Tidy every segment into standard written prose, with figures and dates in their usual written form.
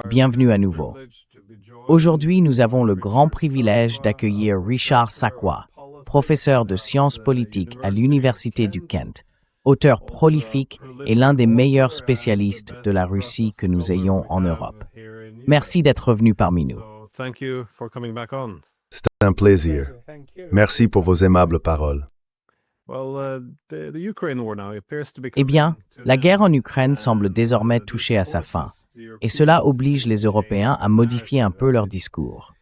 Bienvenue à nouveau. Aujourd'hui, nous avons le grand privilège d'accueillir Richard Sakwa, professeur de sciences politiques à l'Université du Kent, auteur prolifique et l'un des meilleurs spécialistes de la Russie que nous ayons en Europe. Merci d'être venu parmi nous. C'est un plaisir. Merci pour vos aimables paroles. Eh bien, la guerre en Ukraine semble désormais toucher à sa fin, et cela oblige les Européens à modifier un peu leur discours.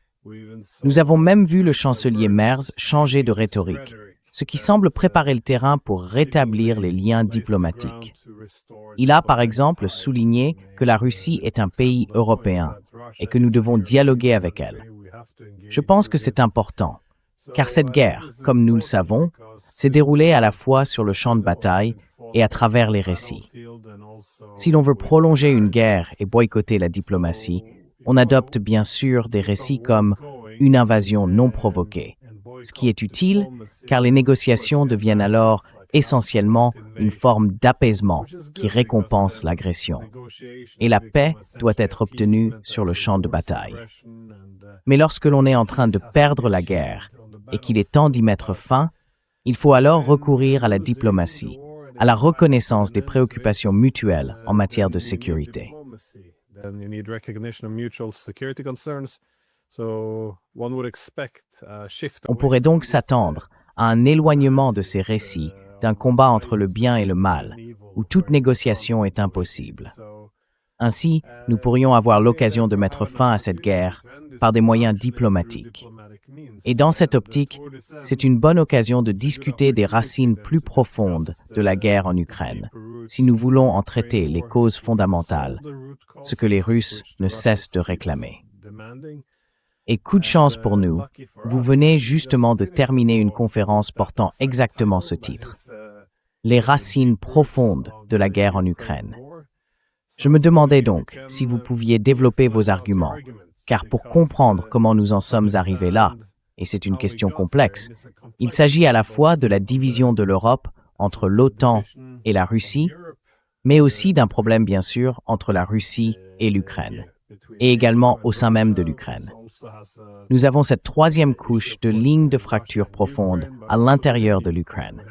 Nous avons même vu le chancelier Merz changer de rhétorique, ce qui semble préparer le terrain pour rétablir les liens diplomatiques. Il a par exemple souligné que la Russie est un pays européen et que nous devons dialoguer avec elle. Je pense que c'est important, car cette guerre, comme nous le savons, s'est déroulée à la fois sur le champ de bataille et à travers les récits. Si l'on veut prolonger une guerre et boycotter la diplomatie, on adopte bien sûr des récits comme une invasion non provoquée, ce qui est utile car les négociations deviennent alors essentiellement une forme d'apaisement qui récompense l'agression. Et la paix doit être obtenue sur le champ de bataille. Mais lorsque l'on est en train de perdre la guerre et qu'il est temps d'y mettre fin, il faut alors recourir à la diplomatie, à la reconnaissance des préoccupations mutuelles en matière de sécurité. On pourrait donc s'attendre à un éloignement de ces récits d'un combat entre le bien et le mal, où toute négociation est impossible. Ainsi, nous pourrions avoir l'occasion de mettre fin à cette guerre par des moyens diplomatiques. Et dans cette optique, c'est une bonne occasion de discuter des racines plus profondes de la guerre en Ukraine, si nous voulons en traiter les causes fondamentales, ce que les Russes ne cessent de réclamer. Et coup de chance pour nous, vous venez justement de terminer une conférence portant exactement ce titre, les racines profondes de la guerre en Ukraine. Je me demandais donc si vous pouviez développer vos arguments, car pour comprendre comment nous en sommes arrivés là, et c'est une question complexe, il s'agit à la fois de la division de l'Europe entre l'OTAN et la Russie, mais aussi d'un problème bien sûr entre la Russie et l'Ukraine, et également au sein même de l'Ukraine. Nous avons cette troisième couche de lignes de fracture profonde à l'intérieur de l'Ukraine.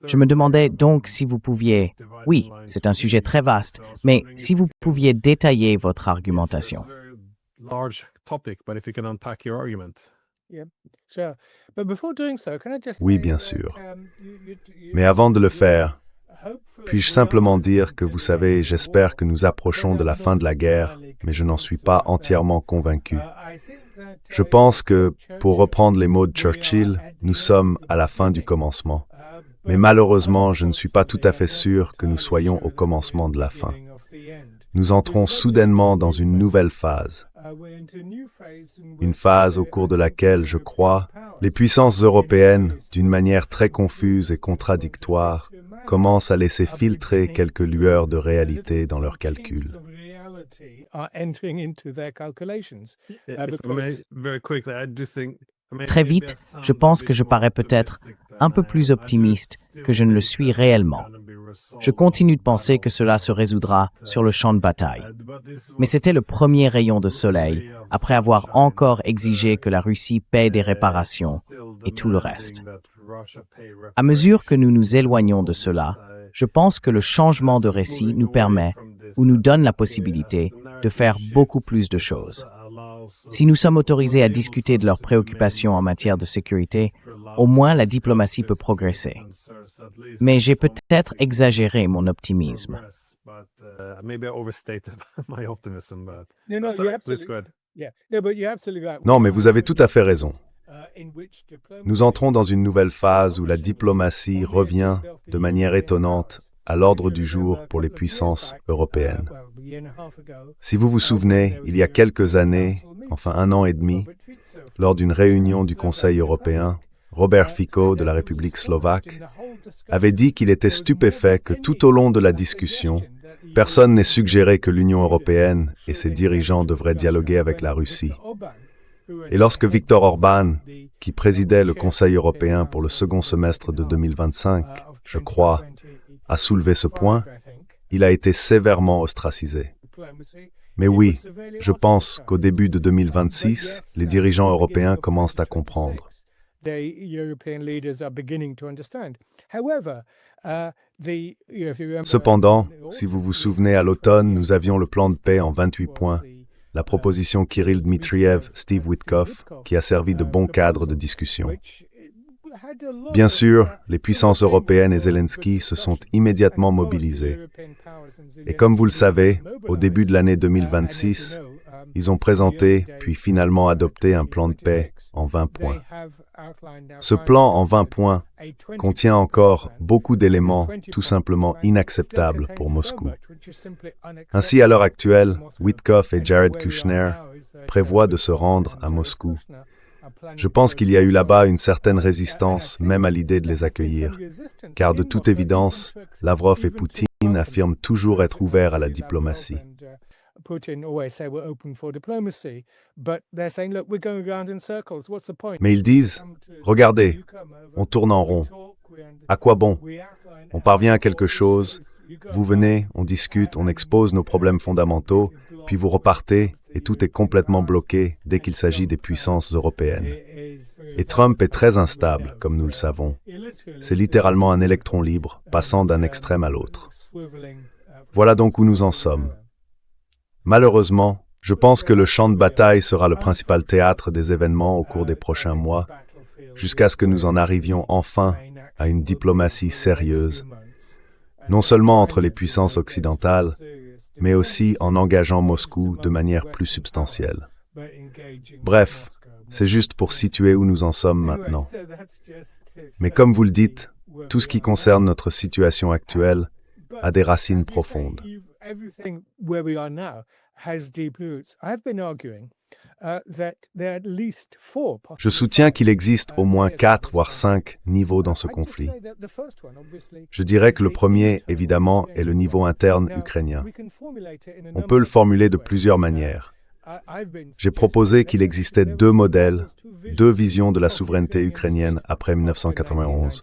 Je me demandais donc si vous pouviez, oui, c'est un sujet très vaste, mais si vous pouviez détailler votre argumentation. Oui, bien sûr. Mais avant de le faire, puis-je simplement dire que, vous savez, j'espère que nous approchons de la fin de la guerre, mais je n'en suis pas entièrement convaincu. Je pense que, pour reprendre les mots de Churchill, nous sommes à la fin du commencement. Mais malheureusement, je ne suis pas tout à fait sûr que nous soyons au commencement de la fin. Nous entrons soudainement dans une nouvelle phase. Une phase au cours de laquelle, je crois, les puissances européennes, d'une manière très confuse et contradictoire, commencent à laisser filtrer quelques lueurs de réalité dans leurs calculs. Très vite, je pense que je parais peut-être un peu plus optimiste que je ne le suis réellement. Je continue de penser que cela se résoudra sur le champ de bataille. Mais c'était le premier rayon de soleil, après avoir encore exigé que la Russie paie des réparations et tout le reste. À mesure que nous nous éloignons de cela, je pense que le changement de récit nous permet ou nous donne la possibilité de faire beaucoup plus de choses. Si nous sommes autorisés à discuter de leurs préoccupations en matière de sécurité, au moins la diplomatie peut progresser. Mais j'ai peut-être exagéré mon optimisme. Non, mais vous avez tout à fait raison. Nous entrons dans une nouvelle phase où la diplomatie revient, de manière étonnante, à l'ordre du jour pour les puissances européennes. Si vous vous souvenez, il y a quelques années, enfin 1 an et demi, lors d'une réunion du Conseil européen, Robert Fico de la République slovaque avait dit qu'il était stupéfait que tout au long de la discussion, personne n'ait suggéré que l'Union européenne et ses dirigeants devraient dialoguer avec la Russie. Et lorsque Viktor Orbán, qui présidait le Conseil européen pour le second semestre de 2025, je crois, a soulevé ce point, il a été sévèrement ostracisé. Mais oui, je pense qu'au début de 2026, les dirigeants européens commencent à comprendre. Cependant, si vous vous souvenez, à l'automne, nous avions le plan de paix en 28 points, la proposition Kirill Dmitriev, Steve Witkoff, qui a servi de bon cadre de discussion. Bien sûr, les puissances européennes et Zelensky se sont immédiatement mobilisés. Et comme vous le savez, au début de l'année 2026, ils ont présenté, puis finalement adopté un plan de paix en 20 points. Ce plan en 20 points contient encore beaucoup d'éléments tout simplement inacceptables pour Moscou. Ainsi, à l'heure actuelle, Witkoff et Jared Kushner prévoient de se rendre à Moscou. Je pense qu'il y a eu là-bas une certaine résistance, même à l'idée de les accueillir, car de toute évidence, Lavrov et Poutine affirment toujours être ouverts à la diplomatie. Mais ils disent, regardez, on tourne en rond. À quoi bon? On parvient à quelque chose, vous venez, on discute, on expose nos problèmes fondamentaux, puis vous repartez et tout est complètement bloqué dès qu'il s'agit des puissances européennes. Et Trump est très instable, comme nous le savons. C'est littéralement un électron libre, passant d'un extrême à l'autre. Voilà donc où nous en sommes. Malheureusement, je pense que le champ de bataille sera le principal théâtre des événements au cours des prochains mois, jusqu'à ce que nous en arrivions enfin à une diplomatie sérieuse, non seulement entre les puissances occidentales, mais aussi en engageant Moscou de manière plus substantielle. Bref, c'est juste pour situer où nous en sommes maintenant. Mais comme vous le dites, tout ce qui concerne notre situation actuelle a des racines profondes. Je soutiens qu'il existe au moins 4 voire 5 niveaux dans ce conflit. Je dirais que le premier, évidemment, est le niveau interne ukrainien. On peut le formuler de plusieurs manières. J'ai proposé qu'il existait 2 modèles, 2 visions de la souveraineté ukrainienne après 1991.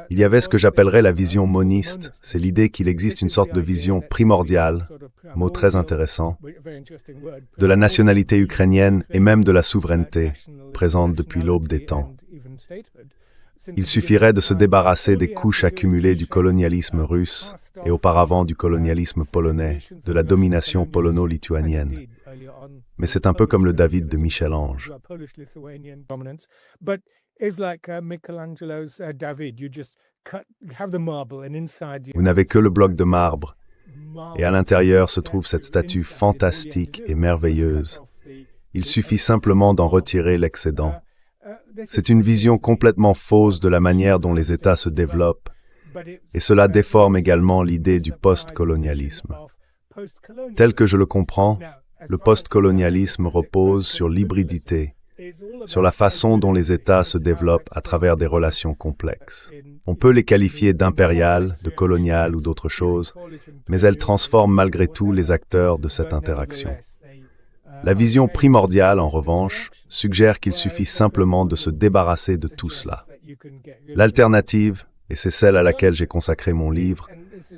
Il y avait ce que j'appellerais la vision moniste, c'est l'idée qu'il existe une sorte de vision primordiale, mot très intéressant, de la nationalité ukrainienne et même de la souveraineté, présente depuis l'aube des temps. Il suffirait de se débarrasser des couches accumulées du colonialisme russe et auparavant du colonialisme polonais, de la domination polono-lituanienne. Mais c'est un peu comme le David de Michel-Ange. Vous n'avez que le bloc de marbre, et à l'intérieur se trouve cette statue fantastique et merveilleuse. Il suffit simplement d'en retirer l'excédent. C'est une vision complètement fausse de la manière dont les États se développent, et cela déforme également l'idée du post-colonialisme. Tel que je le comprends, le post-colonialisme repose sur l'hybridité, sur la façon dont les États se développent à travers des relations complexes. On peut les qualifier d'impériales, de coloniales ou d'autres choses, mais elles transforment malgré tout les acteurs de cette interaction. La vision primordiale, en revanche, suggère qu'il suffit simplement de se débarrasser de tout cela. L'alternative, et c'est celle à laquelle j'ai consacré mon livre,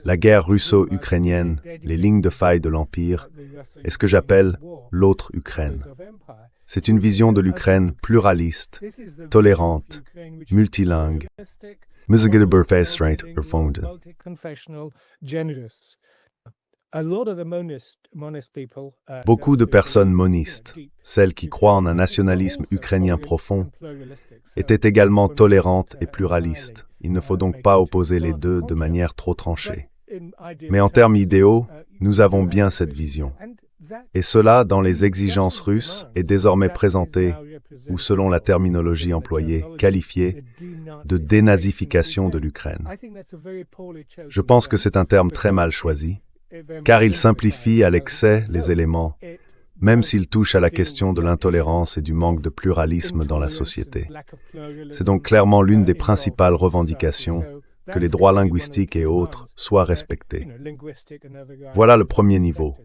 la guerre russo-ukrainienne, les lignes de faille de l'Empire, est ce que j'appelle l'autre Ukraine. C'est une vision de l'Ukraine pluraliste, tolérante, multilingue. Beaucoup de personnes monistes, celles qui croient en un nationalisme ukrainien profond, étaient également tolérantes et pluralistes. Il ne faut donc pas opposer les deux de manière trop tranchée. Mais en termes idéaux, nous avons bien cette vision. Et cela, dans les exigences russes, est désormais présenté, ou selon la terminologie employée, qualifié, de dénazification de l'Ukraine. Je pense que c'est un terme très mal choisi, car il simplifie à l'excès les éléments, même s'il touche à la question de l'intolérance et du manque de pluralisme dans la société. C'est donc clairement l'une des principales revendications, que les droits linguistiques et autres soient respectés. Voilà le premier niveau.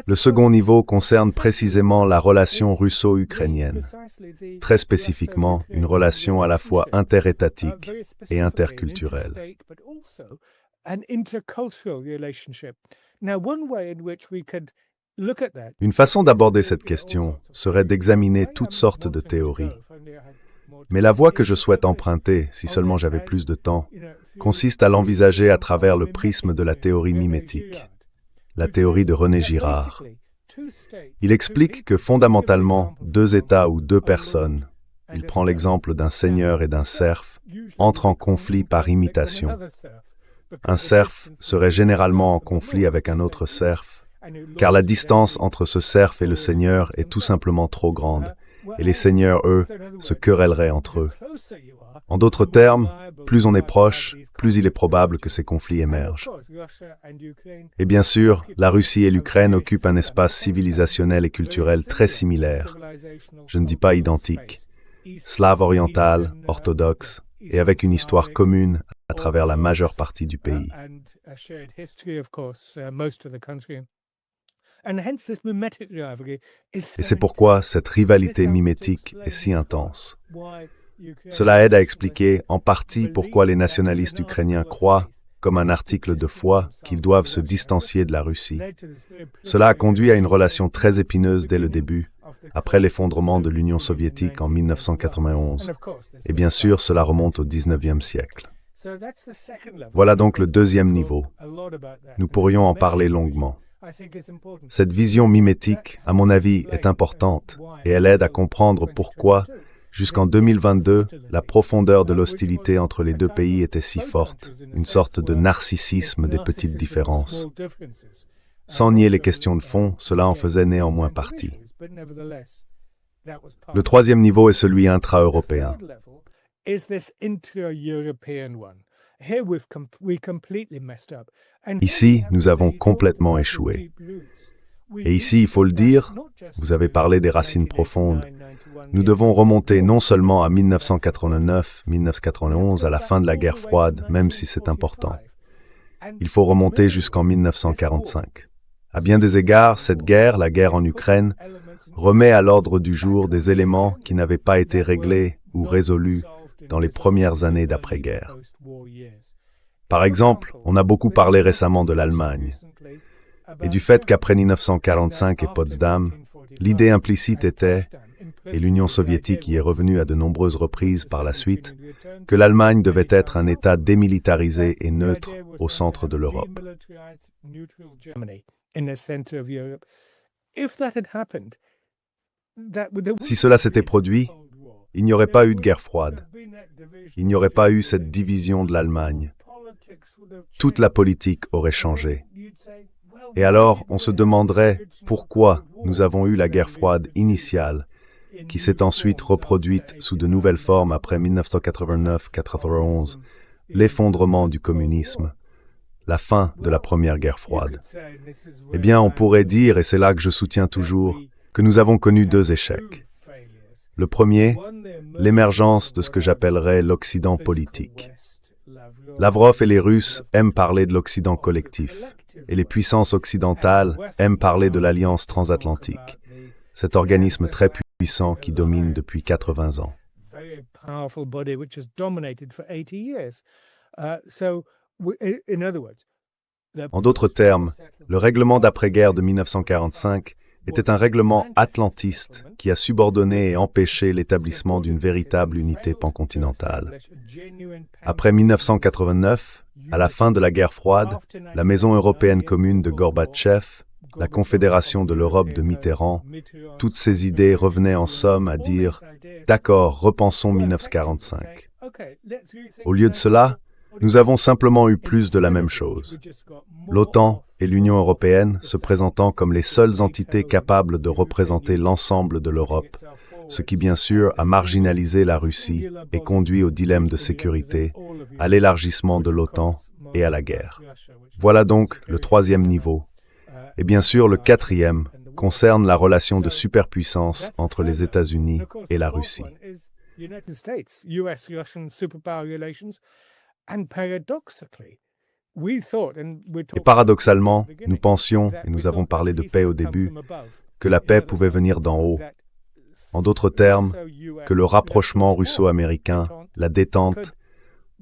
Le second niveau concerne précisément la relation russo-ukrainienne, très spécifiquement une relation à la fois interétatique et interculturelle. Une façon d'aborder cette question serait d'examiner toutes sortes de théories. Mais la voie que je souhaite emprunter, si seulement j'avais plus de temps, consiste à l'envisager à travers le prisme de la théorie mimétique, la théorie de René Girard. Il explique que fondamentalement, deux États ou deux personnes, il prend l'exemple d'un seigneur et d'un serf, entrent en conflit par imitation. Un serf serait généralement en conflit avec un autre serf, car la distance entre ce serf et le seigneur est tout simplement trop grande, et les seigneurs, eux, se querelleraient entre eux. En d'autres termes, plus on est proche, plus il est probable que ces conflits émergent. Et bien sûr, la Russie et l'Ukraine occupent un espace civilisationnel et culturel très similaire. Je ne dis pas identique. Slave oriental, orthodoxe, et avec une histoire commune à travers la majeure partie du pays. Et c'est pourquoi cette rivalité mimétique est si intense. Cela aide à expliquer en partie pourquoi les nationalistes ukrainiens croient, comme un article de foi, qu'ils doivent se distancier de la Russie. Cela a conduit à une relation très épineuse dès le début, après l'effondrement de l'Union soviétique en 1991. Et bien sûr, cela remonte au XIXe siècle. Voilà donc le deuxième niveau. Nous pourrions en parler longuement. Cette vision mimétique, à mon avis, est importante et elle aide à comprendre pourquoi, jusqu'en 2022, la profondeur de l'hostilité entre les deux pays était si forte, une sorte de narcissisme des petites différences. Sans nier les questions de fond, cela en faisait néanmoins partie. Le troisième niveau est celui intra-européen. Ici, nous avons complètement échoué. Et ici, il faut le dire, vous avez parlé des racines profondes. Nous devons remonter non seulement à 1989-1991, à la fin de la guerre froide, même si c'est important. Il faut remonter jusqu'en 1945. À bien des égards, cette guerre, la guerre en Ukraine, remet à l'ordre du jour des éléments qui n'avaient pas été réglés ou résolus dans les premières années d'après-guerre. Par exemple, on a beaucoup parlé récemment de l'Allemagne et du fait qu'après 1945 et Potsdam, l'idée implicite était, et l'Union soviétique y est revenue à de nombreuses reprises par la suite, que l'Allemagne devait être un État démilitarisé et neutre au centre de l'Europe. Si cela s'était produit, il n'y aurait pas eu de guerre froide. Il n'y aurait pas eu cette division de l'Allemagne. Toute la politique aurait changé. Et alors, on se demanderait pourquoi nous avons eu la guerre froide initiale, qui s'est ensuite reproduite sous de nouvelles formes après 1989-91, l'effondrement du communisme, la fin de la première guerre froide. Eh bien, on pourrait dire, et c'est là que je soutiens toujours, que nous avons connu deux échecs. Le premier, l'émergence de ce que j'appellerais l'Occident politique. Lavrov et les Russes aiment parler de l'Occident collectif, et les puissances occidentales aiment parler de l'Alliance transatlantique, cet organisme très puissant qui domine depuis 80 ans. En d'autres termes, le règlement d'après-guerre de 1945 était un règlement atlantiste qui a subordonné et empêché l'établissement d'une véritable unité pancontinentale. Après 1989, à la fin de la guerre froide, la Maison européenne commune de Gorbatchev, la Confédération de l'Europe de Mitterrand, toutes ces idées revenaient en somme à dire « D'accord, repensons 1945 ». Au lieu de cela, nous avons simplement eu plus de la même chose. L'OTAN et l'Union européenne se présentant comme les seules entités capables de représenter l'ensemble de l'Europe, ce qui bien sûr a marginalisé la Russie et conduit au dilemme de sécurité, à l'élargissement de l'OTAN et à la guerre. Voilà donc le troisième niveau. Et bien sûr, le quatrième concerne la relation de superpuissance entre les États-Unis et la Russie. Et paradoxalement, nous pensions, et nous avons parlé de paix au début, que la paix pouvait venir d'en haut. En d'autres termes, que le rapprochement russo-américain, la détente,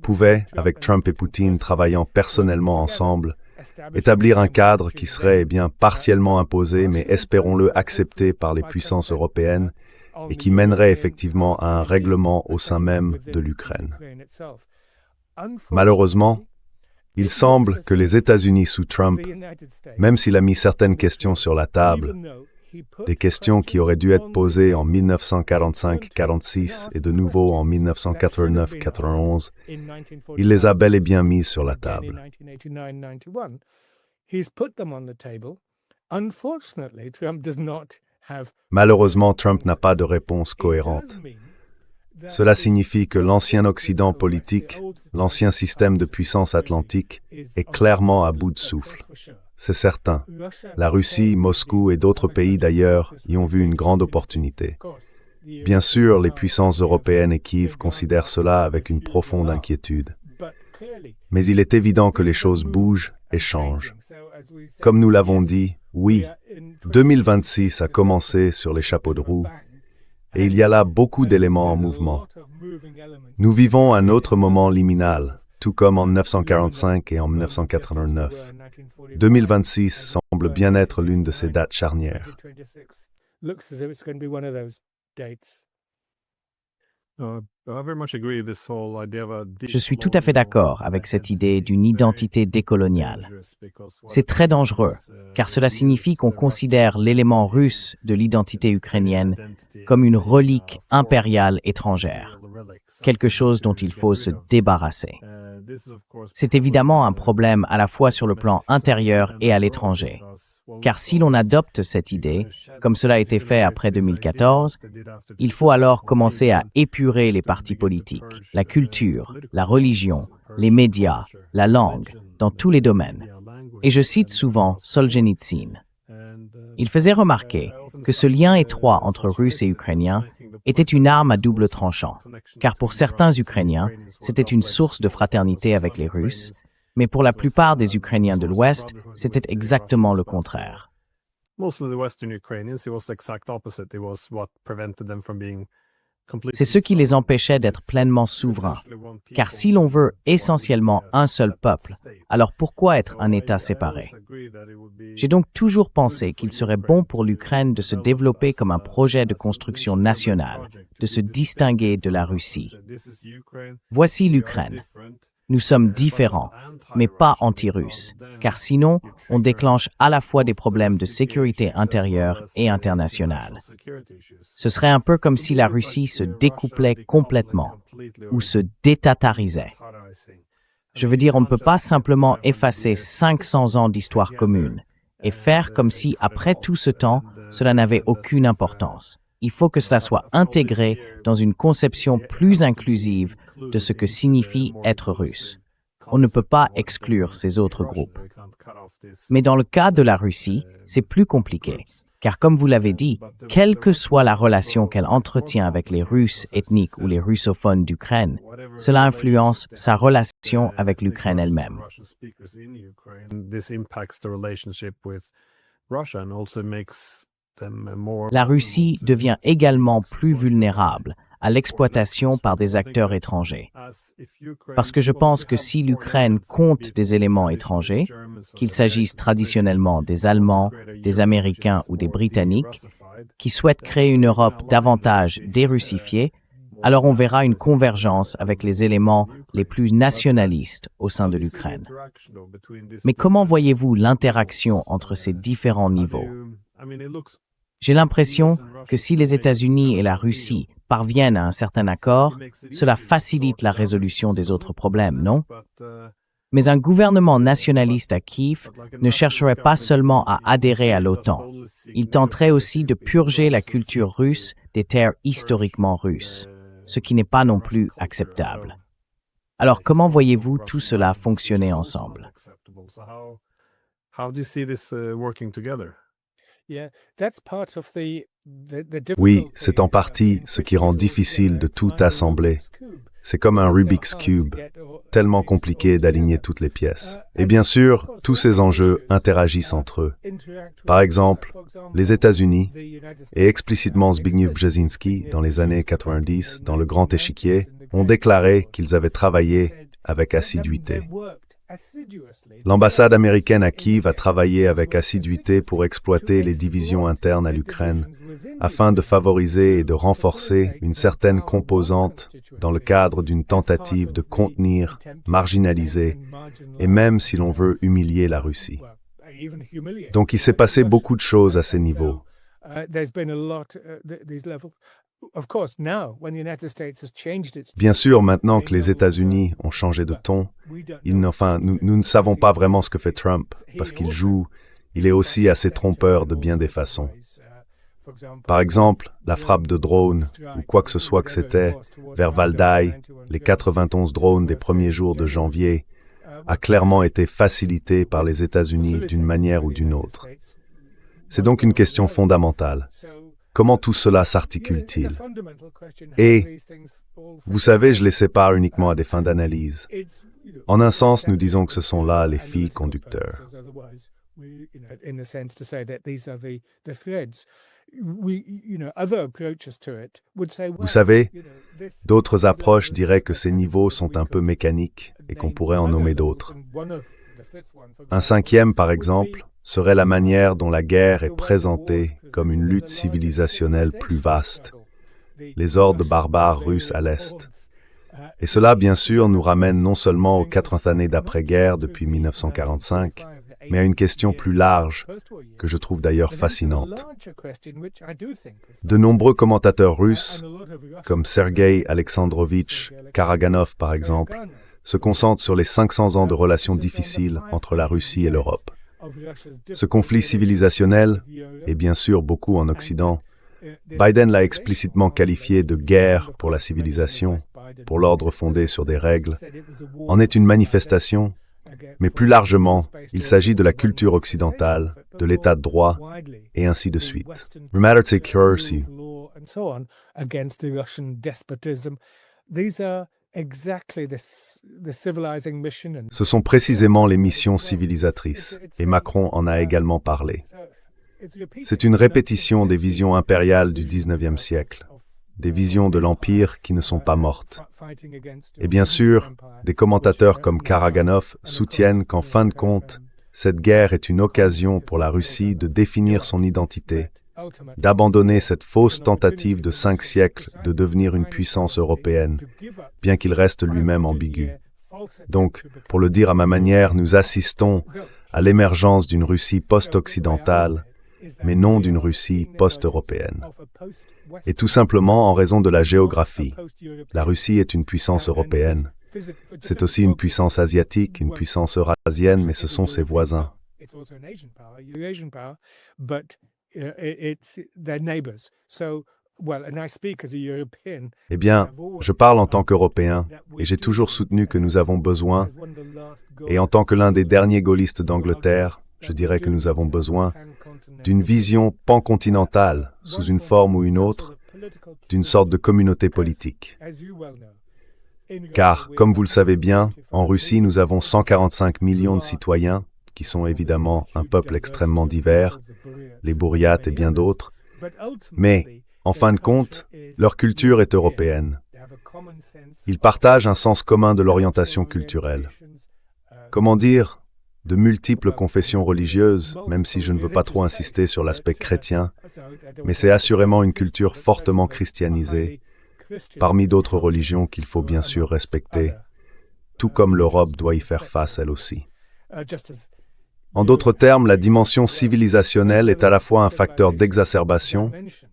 pouvait, avec Trump et Poutine travaillant personnellement ensemble, établir un cadre qui serait partiellement imposé, mais espérons-le accepté par les puissances européennes, et qui mènerait effectivement à un règlement au sein même de l'Ukraine. Malheureusement, il semble que les États-Unis sous Trump, même s'il a mis certaines questions sur la table, des questions qui auraient dû être posées en 1945-46 et de nouveau en 1989-91, il les a bel et bien mises sur la table. Malheureusement, Trump n'a pas de réponse cohérente. Cela signifie que l'ancien Occident politique, l'ancien système de puissance atlantique, est clairement à bout de souffle. C'est certain. La Russie, Moscou et d'autres pays d'ailleurs y ont vu une grande opportunité. Bien sûr, les puissances européennes et Kiev considèrent cela avec une profonde inquiétude. Mais il est évident que les choses bougent et changent. Comme nous l'avons dit, oui, 2026 a commencé sur les chapeaux de roue, et il y a là beaucoup d'éléments en mouvement. Nous vivons un autre moment liminal, tout comme en 1945 et en 1989. 2026 semble bien être l'une de ces dates charnières. Je suis tout à fait d'accord avec cette idée d'une identité décoloniale. C'est très dangereux, car cela signifie qu'on considère l'élément russe de l'identité ukrainienne comme une relique impériale étrangère, quelque chose dont il faut se débarrasser. C'est évidemment un problème à la fois sur le plan intérieur et à l'étranger, car si l'on adopte cette idée, comme cela a été fait après 2014, il faut alors commencer à épurer les partis politiques, la culture, la religion, les médias, la langue, dans tous les domaines. Et je cite souvent Solzhenitsyn. Il faisait remarquer que ce lien étroit entre Russes et Ukrainiens était une arme à double tranchant, car pour certains Ukrainiens, c'était une source de fraternité avec les Russes, mais pour la plupart des Ukrainiens de l'Ouest, c'était exactement le contraire. C'est ce qui les empêchait d'être pleinement souverains, car si l'on veut essentiellement un seul peuple, alors pourquoi être un État séparé? J'ai donc toujours pensé qu'il serait bon pour l'Ukraine de se développer comme un projet de construction nationale, de se distinguer de la Russie. Voici l'Ukraine. Nous sommes différents, mais pas anti-russes, car sinon, on déclenche à la fois des problèmes de sécurité intérieure et internationale. Ce serait un peu comme si la Russie se découplait complètement, ou se détatarisait. Je veux dire, on ne peut pas simplement effacer 500 ans d'histoire commune et faire comme si, après tout ce temps, cela n'avait aucune importance. Il faut que cela soit intégré dans une conception plus inclusive de ce que signifie être russe. On ne peut pas exclure ces autres groupes. Mais dans le cas de la Russie, c'est plus compliqué, car comme vous l'avez dit, quelle que soit la relation qu'elle entretient avec les Russes ethniques ou les russophones d'Ukraine, cela influence sa relation avec l'Ukraine elle-même. La Russie devient également plus vulnérable à l'exploitation par des acteurs étrangers. Parce que je pense que si l'Ukraine compte des éléments étrangers, qu'il s'agisse traditionnellement des Allemands, des Américains ou des Britanniques, qui souhaitent créer une Europe davantage dérussifiée, alors on verra une convergence avec les éléments les plus nationalistes au sein de l'Ukraine. Mais comment voyez-vous l'interaction entre ces différents niveaux? J'ai l'impression que si les États-Unis et la Russie parviennent à un certain accord, cela facilite la résolution des autres problèmes, non? Mais un gouvernement nationaliste à Kiev ne chercherait pas seulement à adhérer à l'OTAN. Il tenterait aussi de purger la culture russe des terres historiquement russes, ce qui n'est pas non plus acceptable. Alors comment voyez-vous tout cela fonctionner ensemble? Oui, c'est en partie ce qui rend difficile de tout assembler. C'est comme un Rubik's Cube, tellement compliqué d'aligner toutes les pièces. Et bien sûr, tous ces enjeux interagissent entre eux. Par exemple, les États-Unis, et explicitement Zbigniew Brzezinski, dans les années 90, dans le Grand Échiquier, ont déclaré qu'ils avaient travaillé avec assiduité. L'ambassade américaine à Kiev a travaillé avec assiduité pour exploiter les divisions internes à l'Ukraine afin de favoriser et de renforcer une certaine composante dans le cadre d'une tentative de contenir, marginaliser et même, si l'on veut, humilier la Russie. Donc il s'est passé beaucoup de choses à ces niveaux. Bien sûr, maintenant que les États-Unis ont changé de ton, nous ne savons pas vraiment ce que fait Trump, parce il est aussi assez trompeur de bien des façons. Par exemple, la frappe de drones, ou quoi que ce soit que c'était, vers Valdai, les 91 drones des premiers jours de janvier, a clairement été facilitée par les États-Unis d'une manière ou d'une autre. C'est donc une question fondamentale. Comment tout cela s'articule-t-il? Et, vous savez, je les sépare uniquement à des fins d'analyse. En un sens, nous disons que ce sont là les fils conducteurs. Vous savez, d'autres approches diraient que ces niveaux sont un peu mécaniques et qu'on pourrait en nommer d'autres. Un cinquième, par exemple, serait la manière dont la guerre est présentée comme une lutte civilisationnelle plus vaste, les hordes barbares russes à l'Est. Et cela, bien sûr, nous ramène non seulement aux 80 années d'après-guerre depuis 1945, mais à une question plus large, que je trouve d'ailleurs fascinante. De nombreux commentateurs russes, comme Sergei Alexandrovitch Karaganov par exemple, se concentrent sur les 500 ans de relations difficiles entre la Russie et l'Europe. Ce conflit civilisationnel, et bien sûr beaucoup en Occident, Biden l'a explicitement qualifié de guerre pour la civilisation, pour l'ordre fondé sur des règles, en est une manifestation, mais plus largement, il s'agit de la culture occidentale, de l'état de droit, et ainsi de suite. Ce sont précisément les missions civilisatrices, et Macron en a également parlé. C'est une répétition des visions impériales du XIXe siècle, des visions de l'Empire qui ne sont pas mortes. Et bien sûr, des commentateurs comme Karaganov soutiennent qu'en fin de compte, cette guerre est une occasion pour la Russie de définir son identité, d'abandonner cette fausse tentative de 5 siècles de devenir une puissance européenne, bien qu'il reste lui-même ambigu. Donc, pour le dire à ma manière, nous assistons à l'émergence d'une Russie post-occidentale, mais non d'une Russie post-européenne. Et tout simplement en raison de la géographie. La Russie est une puissance européenne. C'est aussi une puissance asiatique, une puissance eurasienne, mais ce sont ses voisins. Eh bien, je parle en tant qu'Européen, et j'ai toujours soutenu que nous avons besoin, et en tant que l'un des derniers gaullistes d'Angleterre, je dirais que nous avons besoin d'une vision pancontinentale, sous une forme ou une autre, d'une sorte de communauté politique. Car, comme vous le savez bien, en Russie, nous avons 145 millions de citoyens, qui sont évidemment un peuple extrêmement divers, les Bouriates et bien d'autres, mais, en fin de compte, leur culture est européenne. Ils partagent un sens commun de l'orientation culturelle. Comment dire ? De multiples confessions religieuses, même si je ne veux pas trop insister sur l'aspect chrétien, mais c'est assurément une culture fortement christianisée, parmi d'autres religions qu'il faut bien sûr respecter, tout comme l'Europe doit y faire face elle aussi. En d'autres termes, la dimension civilisationnelle est à la fois un facteur d'exacerbation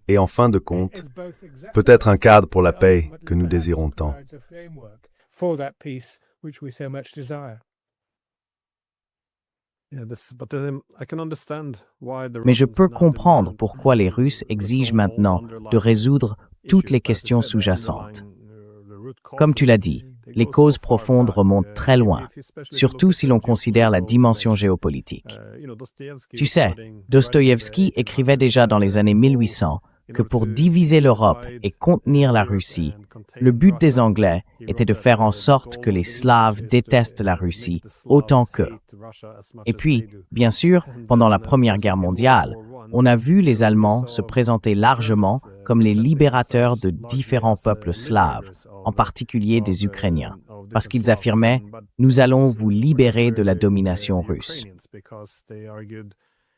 et, en fin de compte, peut-être un cadre pour la paix que nous désirons tant. Mais je peux comprendre pourquoi les Russes exigent maintenant de résoudre toutes les questions sous-jacentes. Comme tu l'as dit, les causes profondes remontent très loin, surtout si l'on considère la dimension géopolitique. Tu sais, Dostoïevski écrivait déjà dans les années 1800 que pour diviser l'Europe et contenir la Russie, le but des Anglais était de faire en sorte que les Slaves détestent la Russie autant qu'eux. Et puis, bien sûr, pendant la Première Guerre mondiale, on a vu les Allemands se présenter largement comme les libérateurs de différents peuples slaves, en particulier des Ukrainiens. parce qu'ils affirmaient « Nous allons vous libérer de la domination russe ».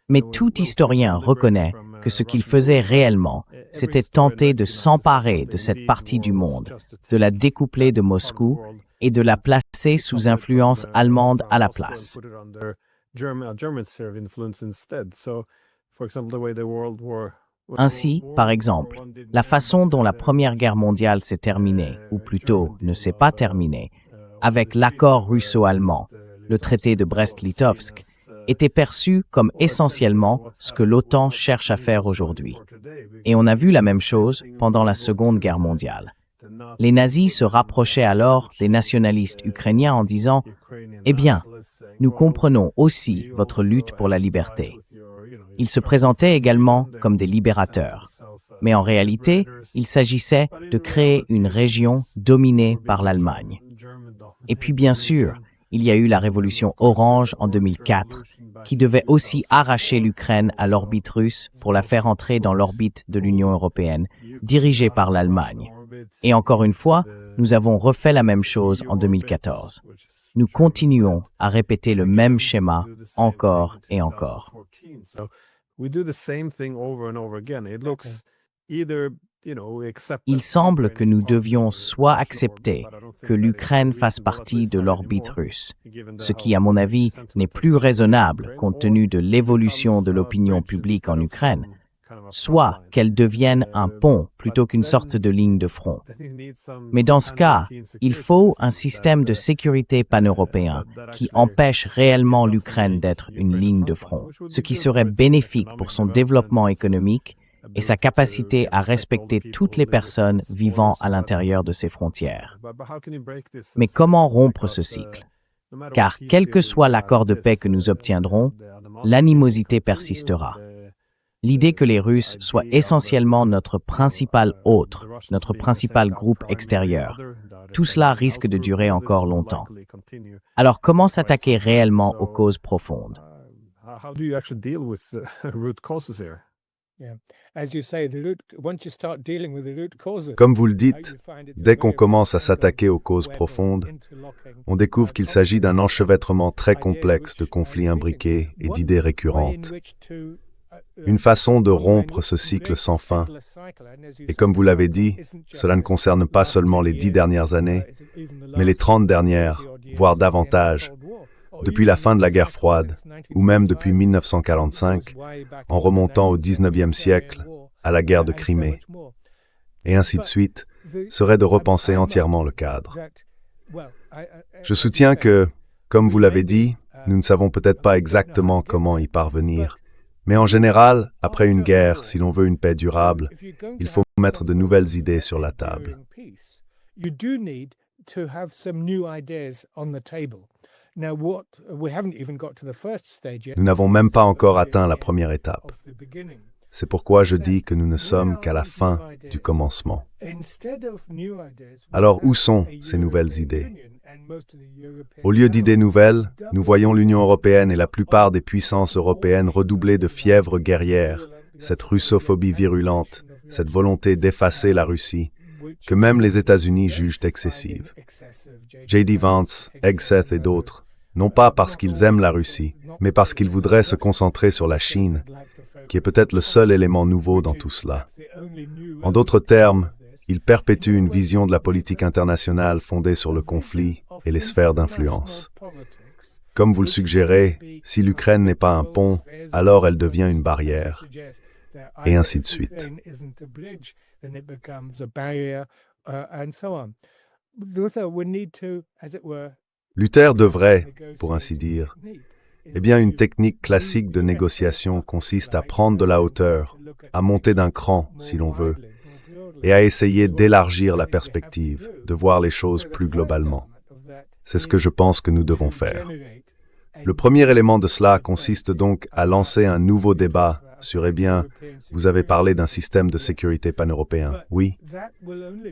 Mais tout historien reconnaît que ce qu'ils faisaient réellement, c'était tenter de s'emparer de cette partie du monde, de la découpler de Moscou et de la placer sous influence allemande à la place. Ainsi, par exemple, la façon dont la Première Guerre mondiale s'est terminée, ou plutôt ne s'est pas terminée, avec l'accord russo-allemand, le traité de Brest-Litovsk, était perçue comme essentiellement ce que l'OTAN cherche à faire aujourd'hui. Et on a vu la même chose pendant la Seconde Guerre mondiale. Les nazis se rapprochaient alors des nationalistes ukrainiens en disant « Eh bien, nous comprenons aussi votre lutte pour la liberté ». Ils se présentaient également comme des libérateurs. Mais en réalité, il s'agissait de créer une région dominée par l'Allemagne. Et puis bien sûr, il y a eu la révolution orange en 2004, qui devait aussi arracher l'Ukraine à l'orbite russe pour la faire entrer dans l'orbite de l'Union européenne, dirigée par l'Allemagne. Et encore une fois, nous avons refait la même chose en 2014. Nous continuons à répéter le même schéma encore et encore. Il semble que nous devions soit accepter que l'Ukraine fasse partie de l'orbite russe, ce qui, à mon avis, n'est plus raisonnable compte tenu de l'évolution de l'opinion publique en Ukraine, soit qu'elle devienne un pont plutôt qu'une sorte de ligne de front. Mais dans ce cas, il faut un système de sécurité pan-européen qui empêche réellement l'Ukraine d'être une ligne de front, ce qui serait bénéfique pour son développement économique et sa capacité à respecter toutes les personnes vivant à l'intérieur de ses frontières. Mais comment rompre ce cycle? Car quel que soit l'accord de paix que nous obtiendrons, l'animosité persistera. L'idée que les Russes soient essentiellement notre principal hôte, notre principal groupe extérieur, tout cela risque de durer encore longtemps. Alors comment s'attaquer réellement aux causes profondes? Comme vous le dites, dès qu'on commence à s'attaquer aux causes profondes, on découvre qu'il s'agit d'un enchevêtrement très complexe de conflits imbriqués et d'idées récurrentes. Une façon de rompre ce cycle sans fin. Et comme vous l'avez dit, cela ne concerne pas seulement les 10 dernières années, mais les 30 dernières, voire davantage, depuis la fin de la guerre froide, ou même depuis 1945, en remontant au XIXe siècle, à la guerre de Crimée, et ainsi de suite, serait de repenser entièrement le cadre. Je soutiens que, comme vous l'avez dit, nous ne savons peut-être pas exactement comment y parvenir, mais en général, après une guerre, si l'on veut une paix durable, il faut mettre de nouvelles idées sur la table. Nous n'avons même pas encore atteint la première étape. C'est pourquoi je dis que nous ne sommes qu'à la fin du commencement. Alors où sont ces nouvelles idées? Au lieu d'idées nouvelles, nous voyons l'Union européenne et la plupart des puissances européennes redoubler de fièvre guerrière, cette russophobie virulente, cette volonté d'effacer la Russie, que même les États-Unis jugent excessive. J.D. Vance, Hegseth et d'autres, non pas parce qu'ils aiment la Russie, mais parce qu'ils voudraient se concentrer sur la Chine, qui est peut-être le seul élément nouveau dans tout cela. En d'autres termes, ils perpétuent une vision de la politique internationale fondée sur le conflit et les sphères d'influence. Comme vous le suggérez, si l'Ukraine n'est pas un pont, alors elle devient une barrière, et ainsi de suite. Luther devrait, pour ainsi dire, une technique classique de négociation consiste à prendre de la hauteur, à monter d'un cran, si l'on veut, et à essayer d'élargir la perspective, de voir les choses plus globalement. C'est ce que je pense que nous devons faire. Le premier élément de cela consiste donc à lancer un nouveau débat sur, vous avez parlé d'un système de sécurité pan-européen, oui,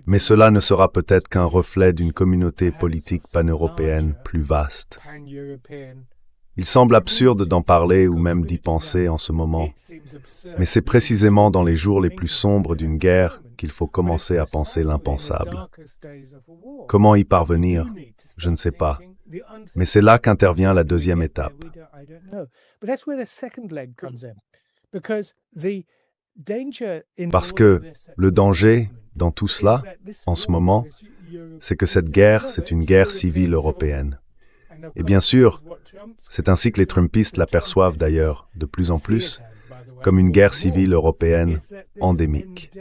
mais cela ne sera peut-être qu'un reflet d'une communauté politique pan-européenne plus vaste. Il semble absurde d'en parler ou même d'y penser en ce moment, mais c'est précisément dans les jours les plus sombres d'une guerre qu'il faut commencer à penser l'impensable. Comment y parvenir? Je ne sais pas. Mais c'est là qu'intervient la deuxième étape. Parce que le danger dans tout cela, en ce moment, c'est que cette guerre, c'est une guerre civile européenne. Et bien sûr, c'est ainsi que les Trumpistes l'aperçoivent d'ailleurs, de plus en plus, comme une guerre civile européenne endémique.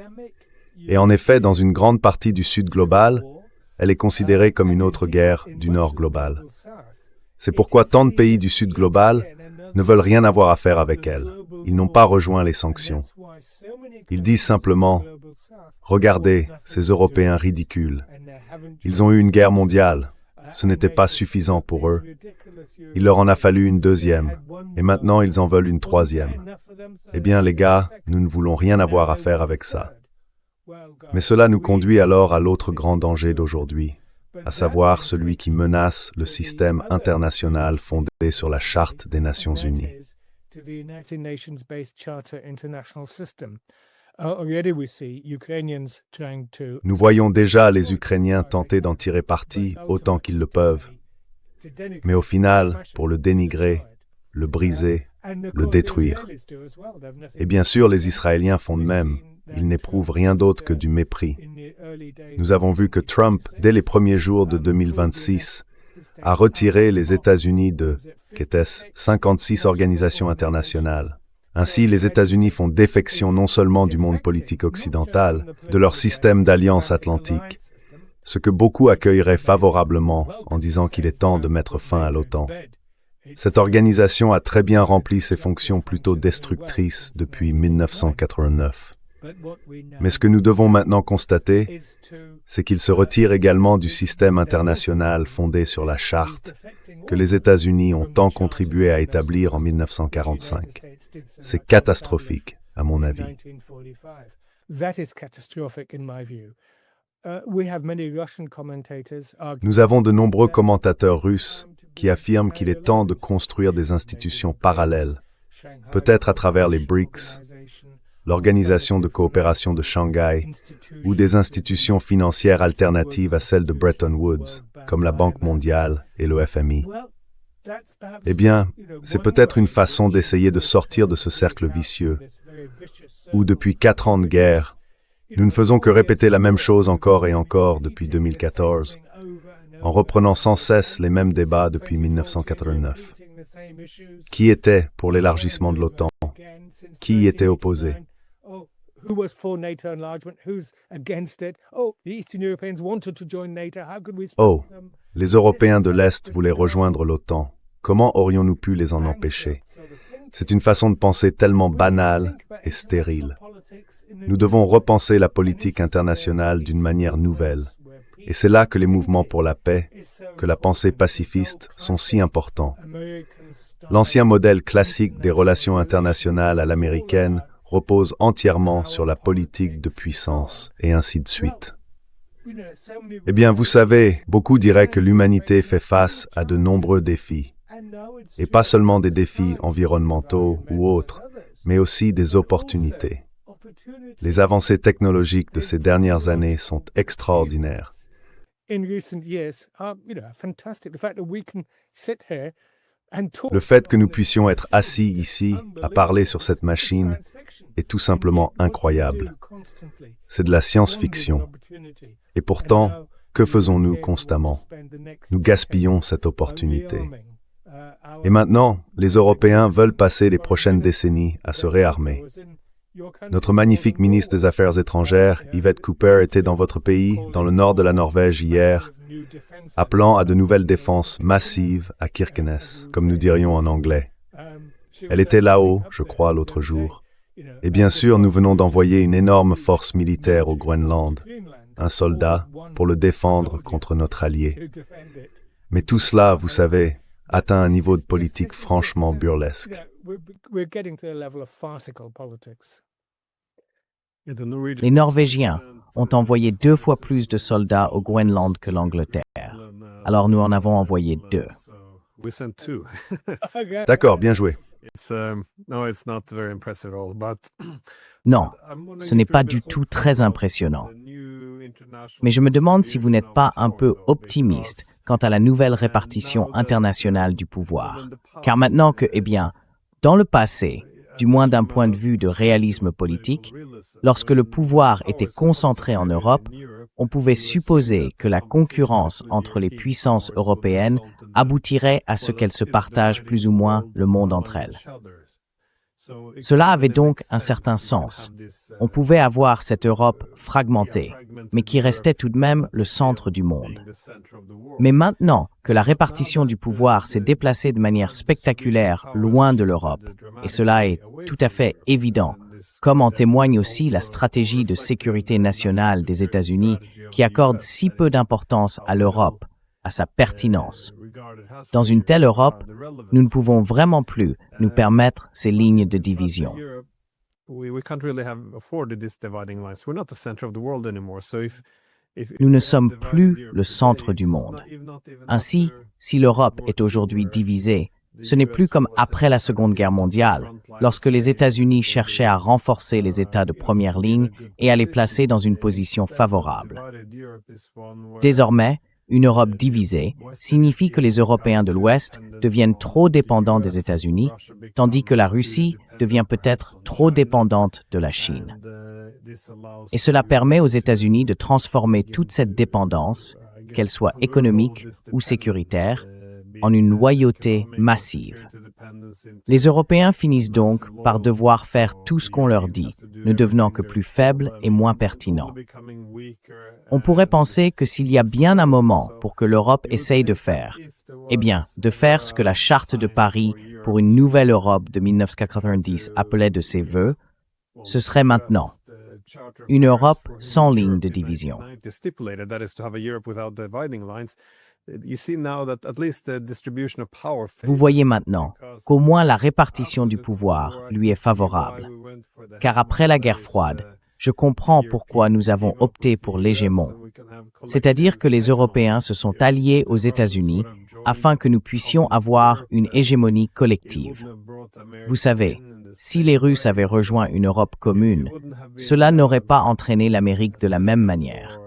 Et en effet, dans une grande partie du Sud global, elle est considérée comme une autre guerre du Nord global. C'est pourquoi tant de pays du Sud global ne veulent rien avoir à faire avec elle. Ils n'ont pas rejoint les sanctions. Ils disent simplement « Regardez, ces Européens ridicules. Ils ont eu une guerre mondiale. Ce n'était pas suffisant pour eux. Il leur en a fallu une deuxième. Et maintenant, ils en veulent une troisième. Eh bien, les gars, nous ne voulons rien avoir à faire avec ça. » Mais cela nous conduit alors à l'autre grand danger d'aujourd'hui, à savoir celui qui menace le système international fondé sur la Charte des Nations Unies. Nous voyons déjà les Ukrainiens tenter d'en tirer parti autant qu'ils le peuvent. Mais au final, pour le dénigrer, le briser, le détruire. Et bien sûr, les Israéliens font de même. Ils n'éprouvent rien d'autre que du mépris. Nous avons vu que Trump, dès les premiers jours de 2026, a retiré les États-Unis de, qu'était-ce, 56 organisations internationales. Ainsi, les États-Unis font défection non seulement du monde politique occidental, de leur système d'alliance atlantique, ce que beaucoup accueilleraient favorablement en disant qu'il est temps de mettre fin à l'OTAN. Cette organisation a très bien rempli ses fonctions plutôt destructrices depuis 1989. Mais ce que nous devons maintenant constater, c'est qu'il se retire également du système international fondé sur la Charte que les États-Unis ont tant contribué à établir en 1945. C'est catastrophique, à mon avis. Nous avons de nombreux commentateurs russes qui affirment qu'il est temps de construire des institutions parallèles, peut-être à travers les BRICS, l'Organisation de coopération de Shanghai, ou des institutions financières alternatives à celles de Bretton Woods, comme la Banque mondiale et le FMI. Eh bien, c'est peut-être une façon d'essayer de sortir de ce cercle vicieux, où depuis 4 ans de guerre, nous ne faisons que répéter la même chose encore et encore depuis 2014, en reprenant sans cesse les mêmes débats depuis 1989. Qui était pour l'élargissement de l'OTAN? Qui y était opposé? Oh, les Européens de l'Est voulaient rejoindre l'OTAN. Comment aurions-nous pu les en empêcher? C'est une façon de penser tellement banale et stérile. Nous devons repenser la politique internationale d'une manière nouvelle. Et c'est là que les mouvements pour la paix, que la pensée pacifiste sont si importants. L'ancien modèle classique des relations internationales à l'américaine repose entièrement sur la politique de puissance, et ainsi de suite. Eh bien, vous savez, beaucoup diraient que l'humanité fait face à de nombreux défis, et pas seulement des défis environnementaux ou autres, mais aussi des opportunités. Les avancées technologiques de ces dernières années sont extraordinaires. Le fait que nous puissions être assis ici, à parler sur cette machine, est tout simplement incroyable. C'est de la science-fiction. Et pourtant, que faisons-nous constamment? Nous gaspillons cette opportunité. Et maintenant, les Européens veulent passer les prochaines décennies à se réarmer. Notre magnifique ministre des Affaires étrangères, Yvette Cooper, était dans votre pays, dans le nord de la Norvège hier, appelant à de nouvelles défenses massives à Kirkenes, comme nous dirions en anglais. Elle était là-haut, je crois, l'autre jour. Et bien sûr, nous venons d'envoyer une énorme force militaire au Groenland, un soldat, pour le défendre contre notre allié. Mais tout cela, vous savez, atteint un niveau de politique franchement burlesque. Les Norvégiens ont envoyé 2 fois plus de soldats au Groenland que l'Angleterre. Alors nous en avons envoyé 2. D'accord, bien joué. Non, ce n'est pas du tout très impressionnant. Mais je me demande si vous n'êtes pas un peu optimiste quant à la nouvelle répartition internationale du pouvoir. Car maintenant que, dans le passé, du moins d'un point de vue de réalisme politique, lorsque le pouvoir était concentré en Europe, on pouvait supposer que la concurrence entre les puissances européennes aboutirait à ce qu'elles se partagent plus ou moins le monde entre elles. Cela avait donc un certain sens. On pouvait avoir cette Europe fragmentée, mais qui restait tout de même le centre du monde. Mais maintenant que la répartition du pouvoir s'est déplacée de manière spectaculaire loin de l'Europe, et cela est tout à fait évident, comme en témoigne aussi la stratégie de sécurité nationale des États-Unis qui accorde si peu d'importance à l'Europe, à sa pertinence. Dans une telle Europe, nous ne pouvons vraiment plus nous permettre ces lignes de division. Nous ne sommes plus le centre du monde. Ainsi, si l'Europe est aujourd'hui divisée, ce n'est plus comme après la Seconde Guerre mondiale, lorsque les États-Unis cherchaient à renforcer les États de première ligne et à les placer dans une position favorable. Désormais, une Europe divisée signifie que les Européens de l'Ouest deviennent trop dépendants des États-Unis, tandis que la Russie devient peut-être trop dépendante de la Chine. Et cela permet aux États-Unis de transformer toute cette dépendance, qu'elle soit économique ou sécuritaire, en une loyauté massive. Les Européens finissent donc par devoir faire tout ce qu'on leur dit, ne devenant que plus faibles et moins pertinents. On pourrait penser que s'il y a bien un moment pour que l'Europe essaye de faire, de faire ce que la Charte de Paris pour une nouvelle Europe de 1990 appelait de ses vœux, ce serait maintenant. Une Europe sans ligne de division. Vous voyez maintenant qu'au moins la répartition du pouvoir lui est favorable. Car après la guerre froide, je comprends pourquoi nous avons opté pour l'hégémon. C'est-à-dire que les Européens se sont alliés aux États-Unis afin que nous puissions avoir une hégémonie collective. Vous savez, si les Russes avaient rejoint une Europe commune, cela n'aurait pas entraîné l'Amérique de la même manière.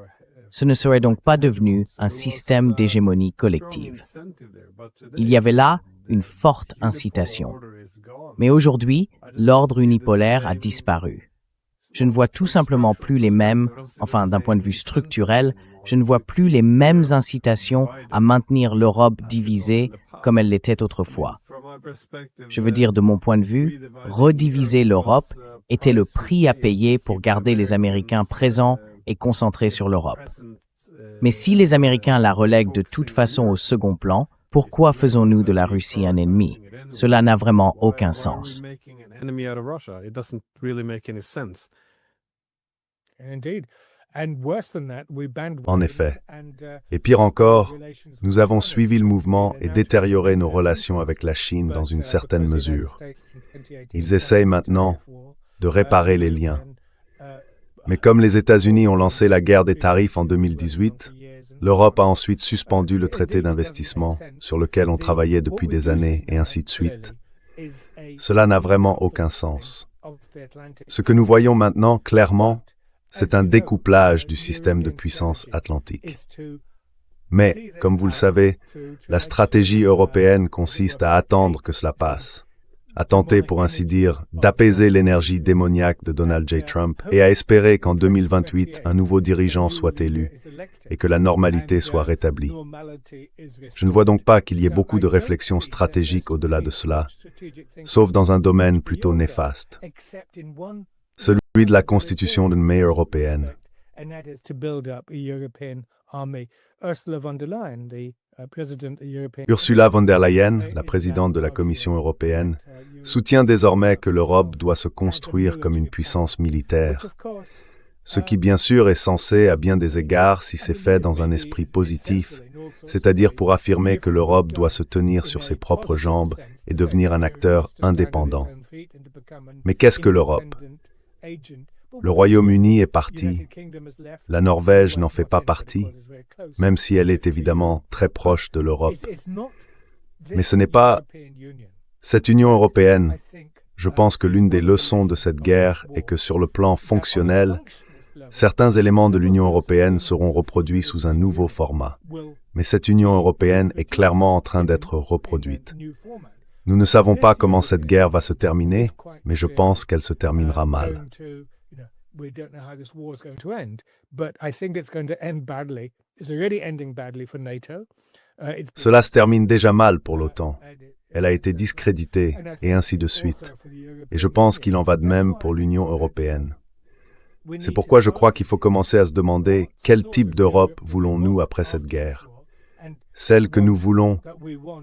Ce ne serait donc pas devenu un système d'hégémonie collective. Il y avait là une forte incitation. Mais aujourd'hui, l'ordre unipolaire a disparu. Je ne vois tout simplement plus les mêmes, d'un point de vue structurel, je ne vois plus les mêmes incitations à maintenir l'Europe divisée comme elle l'était autrefois. Je veux dire, de mon point de vue, rediviser l'Europe était le prix à payer pour garder les Américains présents et concentrés sur l'Europe. Mais si les Américains la relèguent de toute façon au second plan, pourquoi faisons-nous de la Russie un ennemi? Cela n'a vraiment aucun sens. En effet. Et pire encore, nous avons suivi le mouvement et détérioré nos relations avec la Chine dans une certaine mesure. Ils essayent maintenant de réparer les liens. Mais comme les États-Unis ont lancé la guerre des tarifs en 2018, l'Europe a ensuite suspendu le traité d'investissement sur lequel on travaillait depuis des années et ainsi de suite. Cela n'a vraiment aucun sens. Ce que nous voyons maintenant clairement, c'est un découplage du système de puissance atlantique. Mais, comme vous le savez, la stratégie européenne consiste à attendre que cela passe, à tenter, pour ainsi dire, d'apaiser l'énergie démoniaque de Donald J. Trump et à espérer qu'en 2028, un nouveau dirigeant soit élu et que la normalité soit rétablie. Je ne vois donc pas qu'il y ait beaucoup de réflexions stratégiques au-delà de cela, sauf dans un domaine plutôt néfaste, celui de la constitution d'une armée européenne. Ursula von der Leyen, la présidente de la Commission européenne, soutient désormais que l'Europe doit se construire comme une puissance militaire, ce qui bien sûr est censé à bien des égards si c'est fait dans un esprit positif, c'est-à-dire pour affirmer que l'Europe doit se tenir sur ses propres jambes et devenir un acteur indépendant. Mais qu'est-ce que l'Europe ? Le Royaume-Uni est parti, la Norvège n'en fait pas partie, même si elle est évidemment très proche de l'Europe. Mais ce n'est pas cette Union européenne. Je pense que l'une des leçons de cette guerre est que sur le plan fonctionnel, Certains éléments de l'Union européenne seront reproduits sous un nouveau format. Mais cette Union européenne est clairement en train d'être reproduite. Nous ne savons pas comment cette guerre va se terminer, mais je pense qu'elle se terminera mal. Cela se termine déjà mal pour l'OTAN. Elle a été discréditée, et ainsi de suite. Et je pense qu'il en va de même pour l'Union européenne. C'est pourquoi je crois qu'il faut commencer à se demander quel type d'Europe voulons-nous après cette guerre. Celle que nous voulons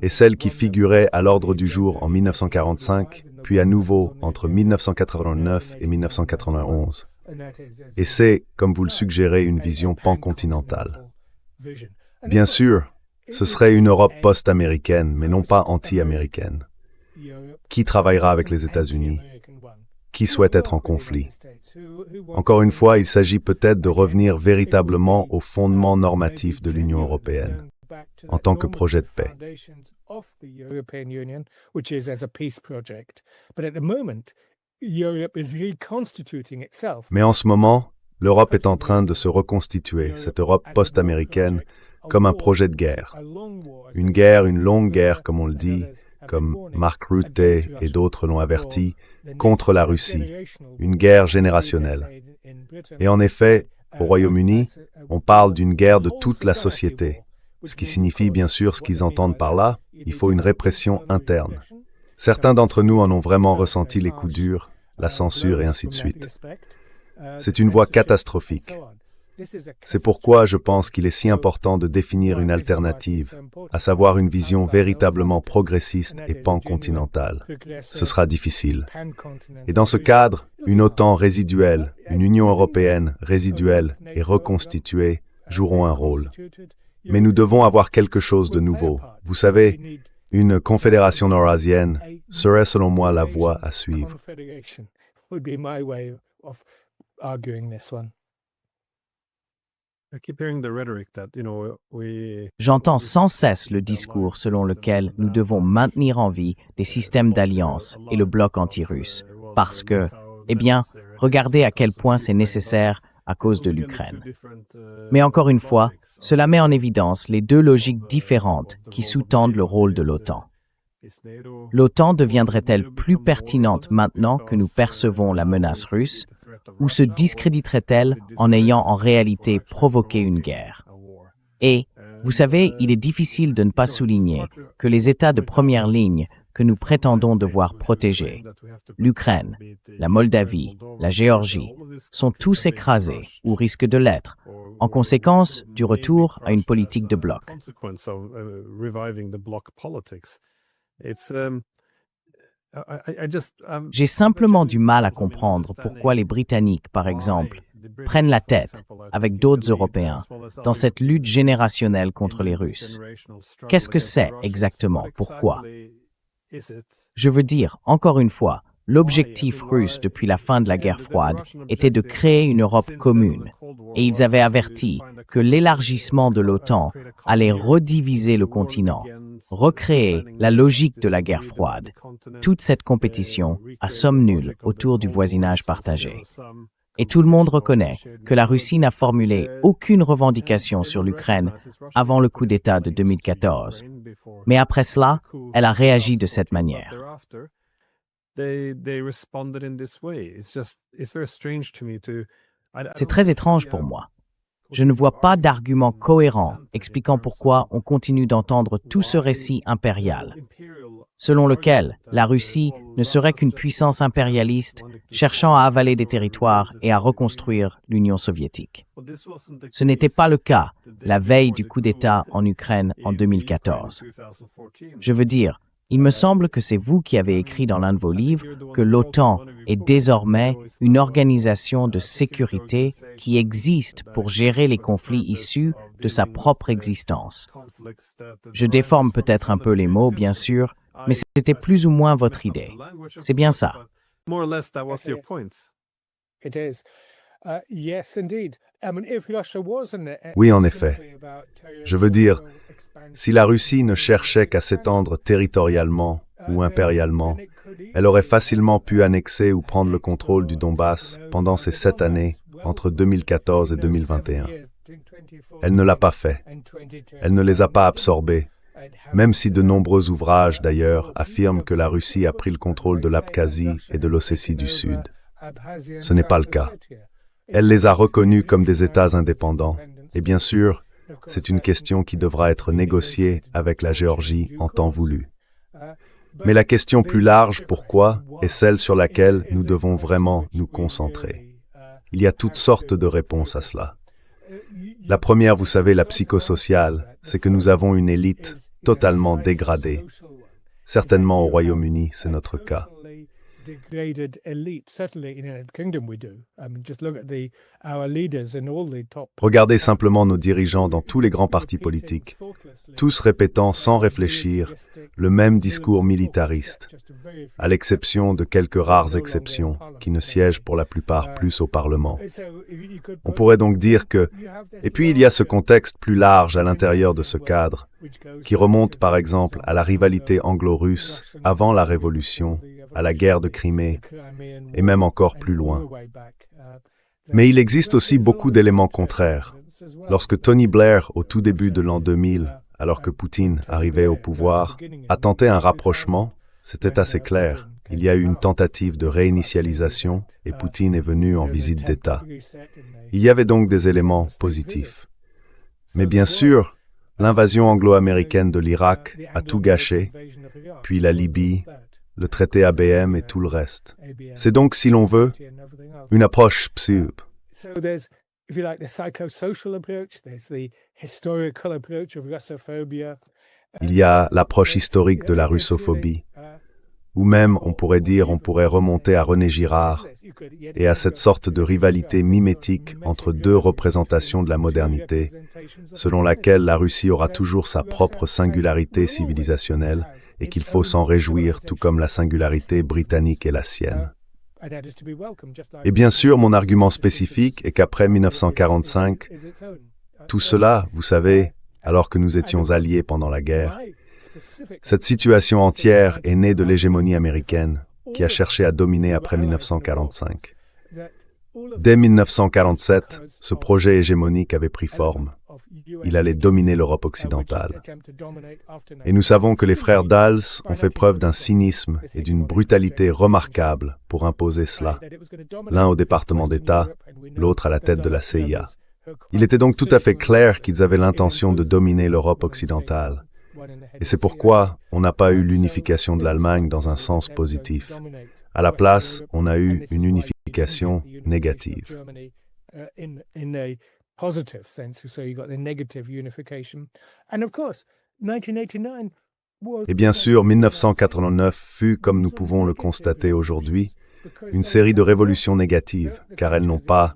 est celle qui figurait à l'ordre du jour en 1945, puis à nouveau entre 1989 et 1991. Et c'est, comme vous le suggérez, une vision pancontinentale. Bien sûr, ce serait une Europe post-américaine, mais non pas anti-américaine. Qui travaillera avec les États-Unis? Qui souhaite être en conflit? Encore une fois, il s'agit peut-être de revenir véritablement aux fondements normatifs de l'Union européenne, en tant que projet de paix. Mais en ce moment, l'Europe est en train de se reconstituer, cette Europe post-américaine, comme un projet de guerre. Une longue guerre, comme on le dit, comme Mark Rutte et d'autres l'ont averti, contre la Russie. Une guerre générationnelle. Et en effet, au Royaume-Uni, on parle d'une guerre de toute la société. Ce qui signifie bien sûr ce qu'ils entendent par là, il faut une répression interne. Certains d'entre nous en ont vraiment ressenti les coups durs, la censure et ainsi de suite. C'est une voie catastrophique. C'est pourquoi je pense qu'il est si important de définir une alternative, à savoir une vision véritablement progressiste et pancontinentale. Ce sera difficile. Et dans ce cadre, une OTAN résiduelle, une Union européenne résiduelle et reconstituée joueront un rôle. Mais nous devons avoir quelque chose de nouveau. Vous savez, une confédération eurasienne serait selon moi la voie à suivre. J'entends sans cesse le discours selon lequel nous devons maintenir en vie les systèmes d'alliance et le bloc anti-russe, parce que, regardez à quel point c'est nécessaire à cause de l'Ukraine. Mais encore une fois, cela met en évidence les deux logiques différentes qui sous-tendent le rôle de l'OTAN. L'OTAN deviendrait-elle plus pertinente maintenant que nous percevons la menace russe, ou se discréditerait-elle en ayant en réalité provoqué une guerre? Et, vous savez, il est difficile de ne pas souligner que les États de première ligne que nous prétendons devoir protéger, l'Ukraine, la Moldavie, la Géorgie, sont tous écrasés ou risquent de l'être, en conséquence du retour à une politique de bloc. J'ai simplement du mal à comprendre pourquoi les Britanniques, par exemple, prennent la tête, avec d'autres Européens, dans cette lutte générationnelle contre les Russes. Qu'est-ce que c'est exactement? Pourquoi? Je veux dire, encore une fois, l'objectif russe depuis la fin de la guerre froide était de créer une Europe commune, et ils avaient averti que l'élargissement de l'OTAN allait rediviser le continent, recréer la logique de la guerre froide, toute cette compétition à somme nulle autour du voisinage partagé. Et tout le monde reconnaît que la Russie n'a formulé aucune revendication sur l'Ukraine avant le coup d'État de 2014. Mais après cela, elle a réagi de cette manière. C'est très étrange pour moi. Je ne vois pas d'argument cohérent expliquant pourquoi on continue d'entendre tout ce récit impérial, selon lequel la Russie ne serait qu'une puissance impérialiste cherchant à avaler des territoires et à reconstruire l'Union soviétique. Ce n'était pas le cas la veille du coup d'État en Ukraine en 2014. Je veux dire, il me semble que c'est vous qui avez écrit dans l'un de vos livres que l'OTAN est désormais une organisation de sécurité qui existe pour gérer les conflits issus de sa propre existence. Je déforme peut-être un peu les mots, bien sûr, mais c'était plus ou moins votre idée. C'est bien ça. Oui, en effet. Je veux dire, si la Russie ne cherchait qu'à s'étendre territorialement ou impérialement, elle aurait facilement pu annexer ou prendre le contrôle du Donbass pendant ces 7 années entre 2014 et 2021. Elle ne l'a pas fait. Elle ne les a pas absorbés, même si de nombreux ouvrages, d'ailleurs, affirment que la Russie a pris le contrôle de l'Abkhazie et de l'Ossétie du Sud. Ce n'est pas le cas. Elle les a reconnus comme des États indépendants. Et bien sûr, c'est une question qui devra être négociée avec la Géorgie en temps voulu. Mais la question plus large, pourquoi, est celle sur laquelle nous devons vraiment nous concentrer. Il y a toutes sortes de réponses à cela. La première, vous savez, la psychosociale, c'est que nous avons une élite totalement dégradée. Certainement au Royaume-Uni, c'est notre cas. Regardez simplement nos dirigeants dans tous les grands partis politiques, tous répétant sans réfléchir le même discours militariste, à l'exception de quelques rares exceptions qui ne siègent pour la plupart plus au Parlement. On pourrait donc dire que... Et puis il y a ce contexte plus large à l'intérieur de ce cadre, qui remonte par exemple à la rivalité anglo-russe avant la Révolution, à la guerre de Crimée, et même encore plus loin. Mais il existe aussi beaucoup d'éléments contraires. Lorsque Tony Blair, au tout début de l'an 2000, alors que Poutine arrivait au pouvoir, a tenté un rapprochement, c'était assez clair. Il y a eu une tentative de réinitialisation et Poutine est venu en visite d'État. Il y avait donc des éléments positifs. Mais bien sûr, l'invasion anglo-américaine de l'Irak a tout gâché, puis la Libye, le traité ABM et tout le reste. C'est donc, si l'on veut, une approche psyp. Il y a l'approche historique de la russophobie, ou même, on pourrait remonter à René Girard et à cette sorte de rivalité mimétique entre deux représentations de la modernité, selon laquelle la Russie aura toujours sa propre singularité civilisationnelle et qu'il faut s'en réjouir, tout comme la singularité britannique est la sienne. Et bien sûr, mon argument spécifique est qu'après 1945, tout cela, vous savez, alors que nous étions alliés pendant la guerre, cette situation entière est née de l'hégémonie américaine qui a cherché à dominer après 1945. Dès 1947, ce projet hégémonique avait pris forme. Il allait dominer l'Europe occidentale. Et nous savons que les frères Dulles ont fait preuve d'un cynisme et d'une brutalité remarquables pour imposer cela, l'un au département d'État, l'autre à la tête de la CIA. Il était donc tout à fait clair qu'ils avaient l'intention de dominer l'Europe occidentale. Et c'est pourquoi on n'a pas eu l'unification de l'Allemagne dans un sens positif. À la place, on a eu une unification négative. Et bien sûr, 1989 fut, comme nous pouvons le constater aujourd'hui, une série de révolutions négatives, car elles n'ont pas...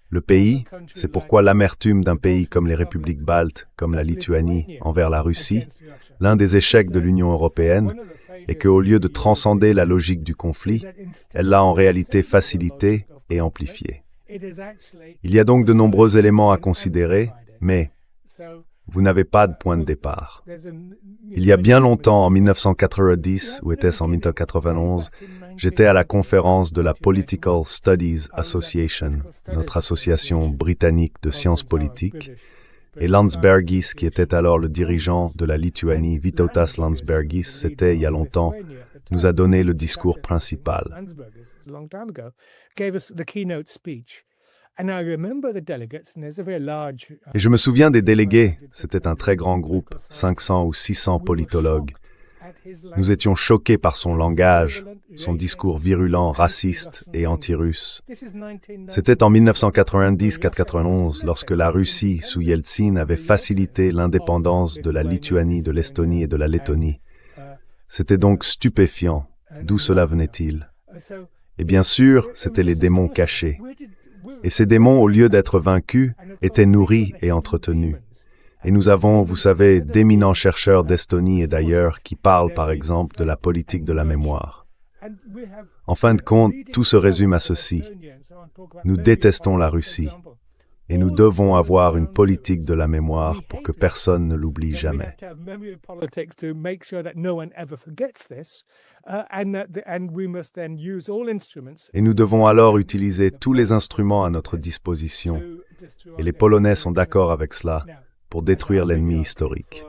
Le pays, c'est pourquoi l'amertume d'un pays comme les républiques baltes, comme la Lituanie, envers la Russie, l'un des échecs de l'Union européenne, est qu'au lieu de transcender la logique du conflit, elle l'a en réalité facilité et amplifié. Il y a donc de nombreux éléments à considérer, mais vous n'avez pas de point de départ. Il y a bien longtemps, en 1990, ou était-ce en 1991, j'étais à la conférence de la Political Studies Association, notre association britannique de sciences politiques, et Landsbergis, qui était alors le dirigeant de la Lituanie, Vytautas Landsbergis, c'était il y a longtemps, nous a donné le discours principal. Et je me souviens des délégués, c'était un très grand groupe, 500 ou 600 politologues. Nous étions choqués par son langage, son discours virulent, raciste et anti-russe. C'était en 1990-91, lorsque la Russie, sous Yeltsin, avait facilité l'indépendance de la Lituanie, de l'Estonie et de la Lettonie. C'était donc stupéfiant. D'où cela venait-il? Et bien sûr, c'étaient les démons cachés. Et ces démons, au lieu d'être vaincus, étaient nourris et entretenus. Et nous avons, vous savez, d'éminents chercheurs d'Estonie et d'ailleurs qui parlent, par exemple, de la politique de la mémoire. En fin de compte, tout se résume à ceci. Nous détestons la Russie. Et nous devons avoir une politique de la mémoire pour que personne ne l'oublie jamais. Et nous devons alors utiliser tous les instruments à notre disposition, et les Polonais sont d'accord avec cela, pour détruire l'ennemi historique.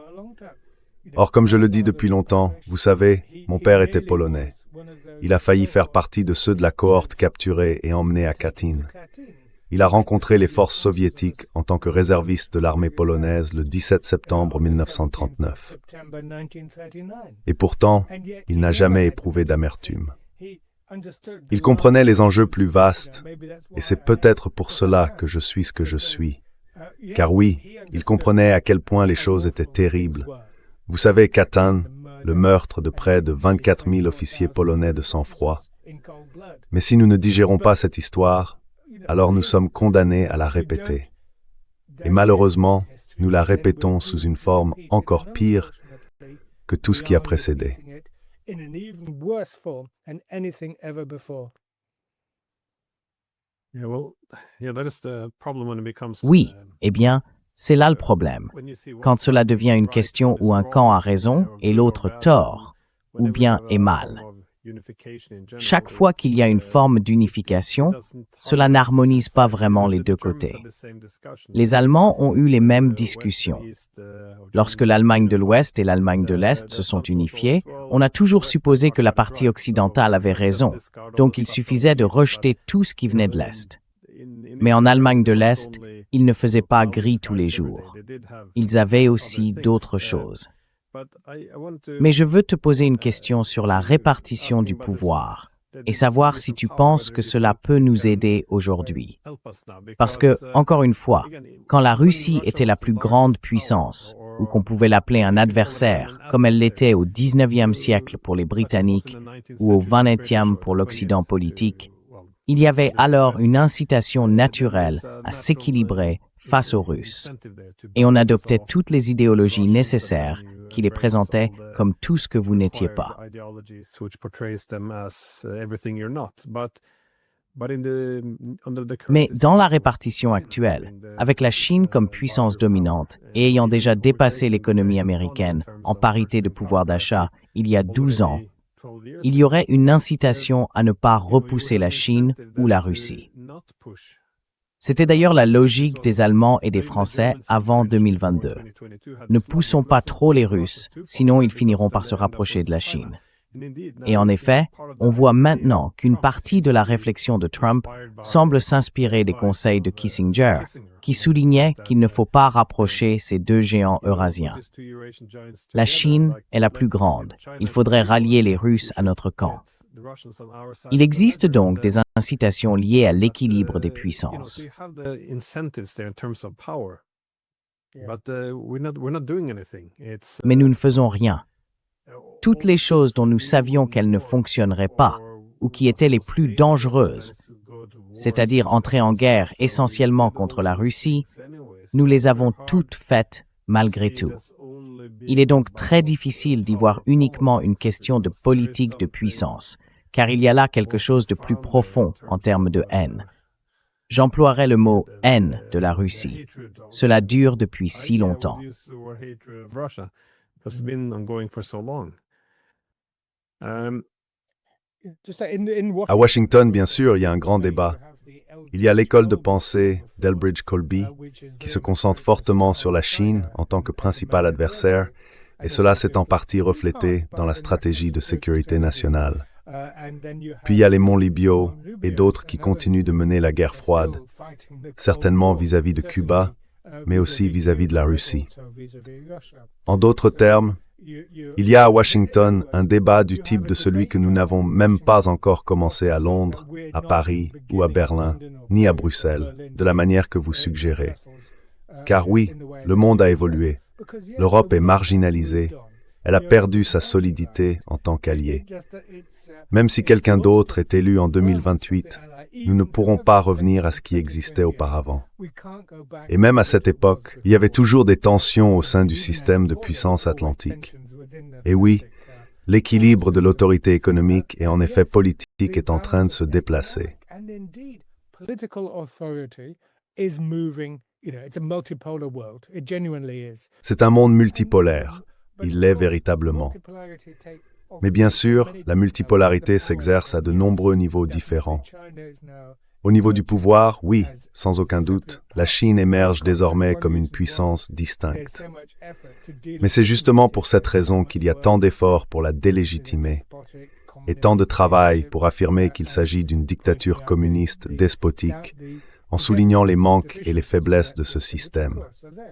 Or, comme je le dis depuis longtemps, vous savez, mon père était polonais. Il a failli faire partie de ceux de la cohorte capturée et emmenée à Katyn. Il a rencontré les forces soviétiques en tant que réserviste de l'armée polonaise le 17 septembre 1939. Et pourtant, il n'a jamais éprouvé d'amertume. Il comprenait les enjeux plus vastes, et c'est peut-être pour cela que je suis ce que je suis. Car oui, il comprenait à quel point les choses étaient terribles. Vous savez, Katyn, le meurtre de près de 24 000 officiers polonais de sang-froid. Mais si nous ne digérons pas cette histoire, alors nous sommes condamnés à la répéter. Et malheureusement, nous la répétons sous une forme encore pire que tout ce qui a précédé. Oui, eh bien, c'est là le problème. Quand cela devient une question où un camp a raison et l'autre tort, ou bien est mal. Chaque fois qu'il y a une forme d'unification, cela n'harmonise pas vraiment les deux côtés. Les Allemands ont eu les mêmes discussions. Lorsque l'Allemagne de l'Ouest et l'Allemagne de l'Est se sont unifiées, on a toujours supposé que la partie occidentale avait raison, donc il suffisait de rejeter tout ce qui venait de l'Est. Mais en Allemagne de l'Est, ils ne faisaient pas gris tous les jours. Ils avaient aussi d'autres choses. Mais je veux te poser une question sur la répartition du pouvoir et savoir si tu penses que cela peut nous aider aujourd'hui. Parce que, encore une fois, quand la Russie était la plus grande puissance, ou qu'on pouvait l'appeler un adversaire, comme elle l'était au XIXe siècle pour les Britanniques ou au XXe pour l'Occident politique, il y avait alors une incitation naturelle à s'équilibrer face aux Russes. Et on adoptait toutes les idéologies nécessaires qui les présentaient comme tout ce que vous n'étiez pas. Mais dans la répartition actuelle, avec la Chine comme puissance dominante et ayant déjà dépassé l'économie américaine en parité de pouvoir d'achat il y a 12 ans, il y aurait une incitation à ne pas repousser la Chine ou la Russie. C'était d'ailleurs la logique des Allemands et des Français avant 2022. Ne poussons pas trop les Russes, sinon ils finiront par se rapprocher de la Chine. Et en effet, on voit maintenant qu'une partie de la réflexion de Trump semble s'inspirer des conseils de Kissinger, qui soulignait qu'il ne faut pas rapprocher ces deux géants eurasiens. La Chine est la plus grande. Il faudrait rallier les Russes à notre camp. Il existe donc des incitations liées à l'équilibre des puissances. Mais nous ne faisons rien. Toutes les choses dont nous savions qu'elles ne fonctionneraient pas, ou qui étaient les plus dangereuses, c'est-à-dire entrer en guerre essentiellement contre la Russie, nous les avons toutes faites malgré tout. Il est donc très difficile d'y voir uniquement une question de politique de puissance, car il y a là quelque chose de plus profond en termes de haine. J'emploierai le mot « haine » de la Russie. Cela dure depuis si longtemps. À Washington, bien sûr, il y a un grand débat. Il y a l'école de pensée d'Elbridge Colby, qui se concentre fortement sur la Chine en tant que principal adversaire, et cela s'est en partie reflété dans la stratégie de sécurité nationale. Puis il y a les monts Libyo et d'autres qui continuent de mener la guerre froide, certainement vis-à-vis de Cuba, mais aussi vis-à-vis de la Russie. En d'autres termes, il y a à Washington un débat du type de celui que nous n'avons même pas encore commencé à Londres, à Paris ou à Berlin, ni à Bruxelles, de la manière que vous suggérez. Car oui, le monde a évolué. L'Europe est marginalisée. Elle a perdu sa solidité en tant qu'allié. Même si quelqu'un d'autre est élu en 2028, nous ne pourrons pas revenir à ce qui existait auparavant. Et même à cette époque, il y avait toujours des tensions au sein du système de puissance atlantique. Et oui, l'équilibre de l'autorité économique et en effet politique est en train de se déplacer. C'est un monde multipolaire. Il l'est véritablement. Mais bien sûr, la multipolarité s'exerce à de nombreux niveaux différents. Au niveau du pouvoir, oui, sans aucun doute, la Chine émerge désormais comme une puissance distincte. Mais c'est justement pour cette raison qu'il y a tant d'efforts pour la délégitimer et tant de travail pour affirmer qu'il s'agit d'une dictature communiste despotique, en soulignant les manques et les faiblesses de ce système,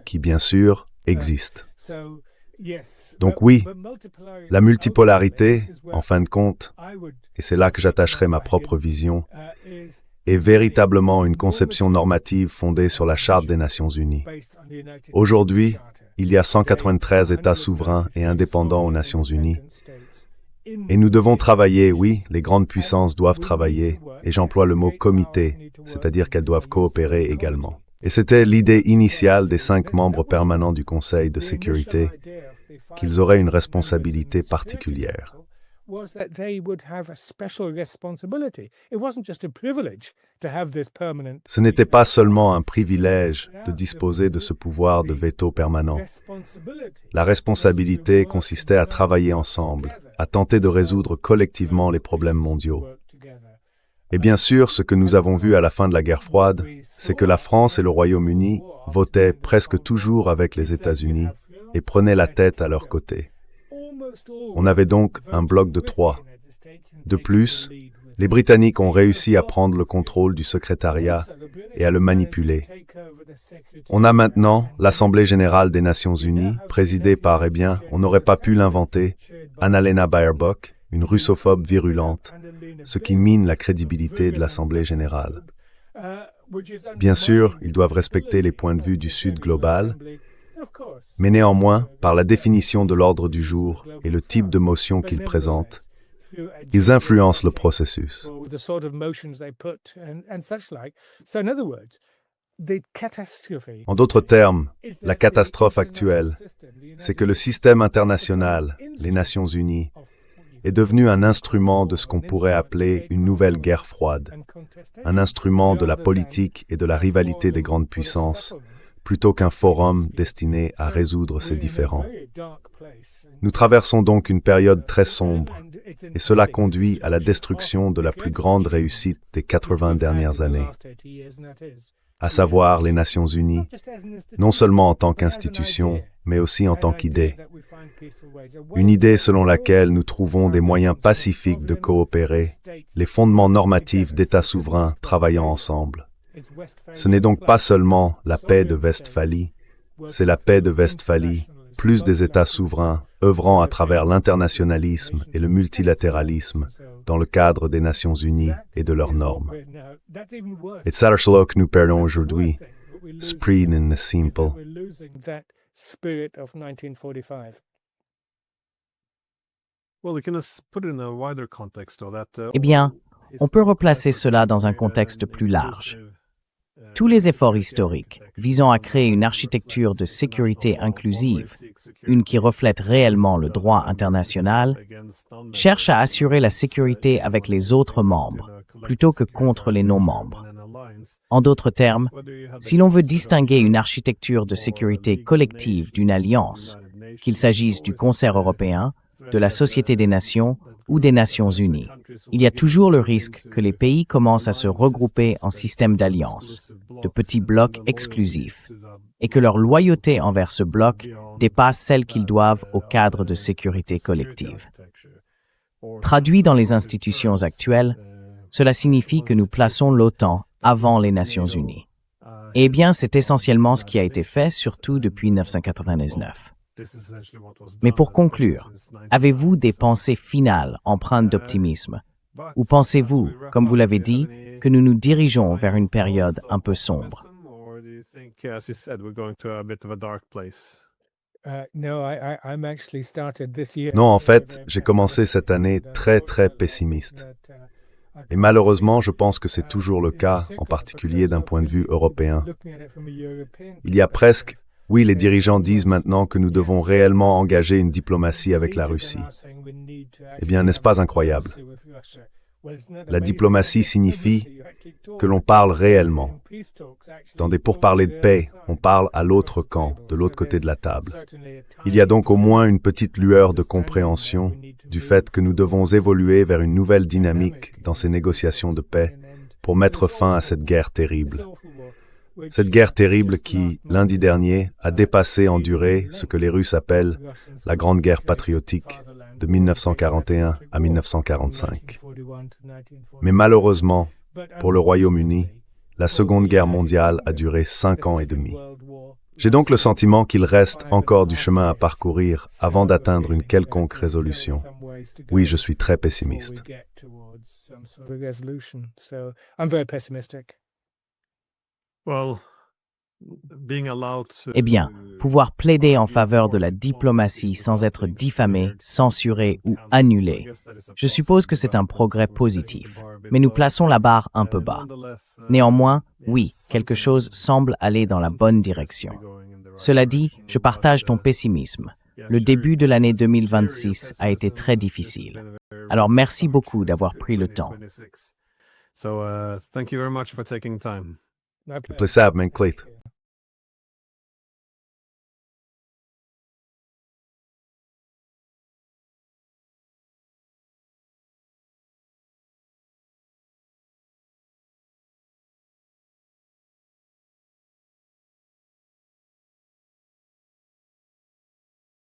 qui bien sûr existent. Donc oui, la multipolarité, en fin de compte, et c'est là que j'attacherai ma propre vision, est véritablement une conception normative fondée sur la Charte des Nations Unies. Aujourd'hui, il y a 193 États souverains et indépendants aux Nations Unies. Et nous devons travailler, oui, les grandes puissances doivent travailler, et j'emploie le mot comité, c'est-à-dire qu'elles doivent coopérer également. Et c'était l'idée initiale des 5 membres permanents du Conseil de sécurité, qu'ils auraient une responsabilité particulière. Ce n'était pas seulement un privilège de disposer de ce pouvoir de veto permanent. La responsabilité consistait à travailler ensemble, à tenter de résoudre collectivement les problèmes mondiaux. Et bien sûr, ce que nous avons vu à la fin de la guerre froide, c'est que la France et le Royaume-Uni votaient presque toujours avec les États-Unis et prenaient la tête à leur côté. On avait donc un bloc de 3. De plus, les Britanniques ont réussi à prendre le contrôle du secrétariat et à le manipuler. On a maintenant l'Assemblée générale des Nations unies, présidée par, on n'aurait pas pu l'inventer, Annalena Baerbock, une russophobe virulente, ce qui mine la crédibilité de l'Assemblée générale. Bien sûr, ils doivent respecter les points de vue du Sud global, mais néanmoins, par la définition de l'ordre du jour et le type de motion qu'ils présentent, ils influencent le processus. En d'autres termes, la catastrophe actuelle, c'est que le système international, les Nations unies, est devenu un instrument de ce qu'on pourrait appeler une nouvelle guerre froide, un instrument de la politique et de la rivalité des grandes puissances, plutôt qu'un forum destiné à résoudre ces différends. Nous traversons donc une période très sombre, et cela conduit à la destruction de la plus grande réussite des 80 dernières années, à savoir les Nations unies, non seulement en tant qu'institution, mais aussi en tant qu'idée. Une idée selon laquelle nous trouvons des moyens pacifiques de coopérer, les fondements normatifs d'États souverains travaillant ensemble. Ce n'est donc pas seulement la paix de Westphalie, c'est la paix de Westphalie, plus des États souverains œuvrant à travers l'internationalisme et le multilatéralisme dans le cadre des Nations unies et de leurs normes. Et c'est cela que nous perdons aujourd'hui, esprit in the simple. Eh bien, on peut replacer cela dans un contexte plus large. Tous les efforts historiques visant à créer une architecture de sécurité inclusive, une qui reflète réellement le droit international, cherchent à assurer la sécurité avec les autres membres, plutôt que contre les non-membres. En d'autres termes, si l'on veut distinguer une architecture de sécurité collective d'une alliance, qu'il s'agisse du Concert européen, de la Société des Nations ou des Nations unies, il y a toujours le risque que les pays commencent à se regrouper en système d'alliance, de petits blocs exclusifs, et que leur loyauté envers ce bloc dépasse celle qu'ils doivent au cadre de sécurité collective. Traduit dans les institutions actuelles, cela signifie que nous plaçons l'OTAN avant les Nations unies. Eh bien, c'est essentiellement ce qui a été fait, surtout depuis 1999. Mais pour conclure, avez-vous des pensées finales empreintes d'optimisme? Ou pensez-vous, comme vous l'avez dit, que nous nous dirigeons vers une période un peu sombre? Non, en fait, j'ai commencé cette année très pessimiste. Et malheureusement, je pense que c'est toujours le cas, en particulier d'un point de vue européen. Il y a presque, oui, les dirigeants disent maintenant que nous devons réellement engager une diplomatie avec la Russie. Eh bien, n'est-ce pas incroyable? La diplomatie signifie que l'on parle réellement. Dans des pourparlers de paix, on parle à l'autre camp, de l'autre côté de la table. Il y a donc au moins une petite lueur de compréhension du fait que nous devons évoluer vers une nouvelle dynamique dans ces négociations de paix pour mettre fin à cette guerre terrible. Cette guerre terrible qui, lundi dernier, a dépassé en durée ce que les Russes appellent la Grande Guerre patriotique de 1941 à 1945. Mais malheureusement, pour le Royaume-Uni, la Seconde Guerre mondiale a duré 5 ans et demi. J'ai donc le sentiment qu'il reste encore du chemin à parcourir avant d'atteindre une quelconque résolution. Oui, je suis très pessimiste. Eh bien, pouvoir plaider en faveur de la diplomatie sans être diffamé, censuré ou annulé, je suppose que c'est un progrès positif, mais nous plaçons la barre un peu bas. Néanmoins, oui, quelque chose semble aller dans la bonne direction. Cela dit, je partage ton pessimisme. Le début de l'année 2026 a été très difficile. Alors merci beaucoup d'avoir pris le temps. Le plaisir m'inquiète.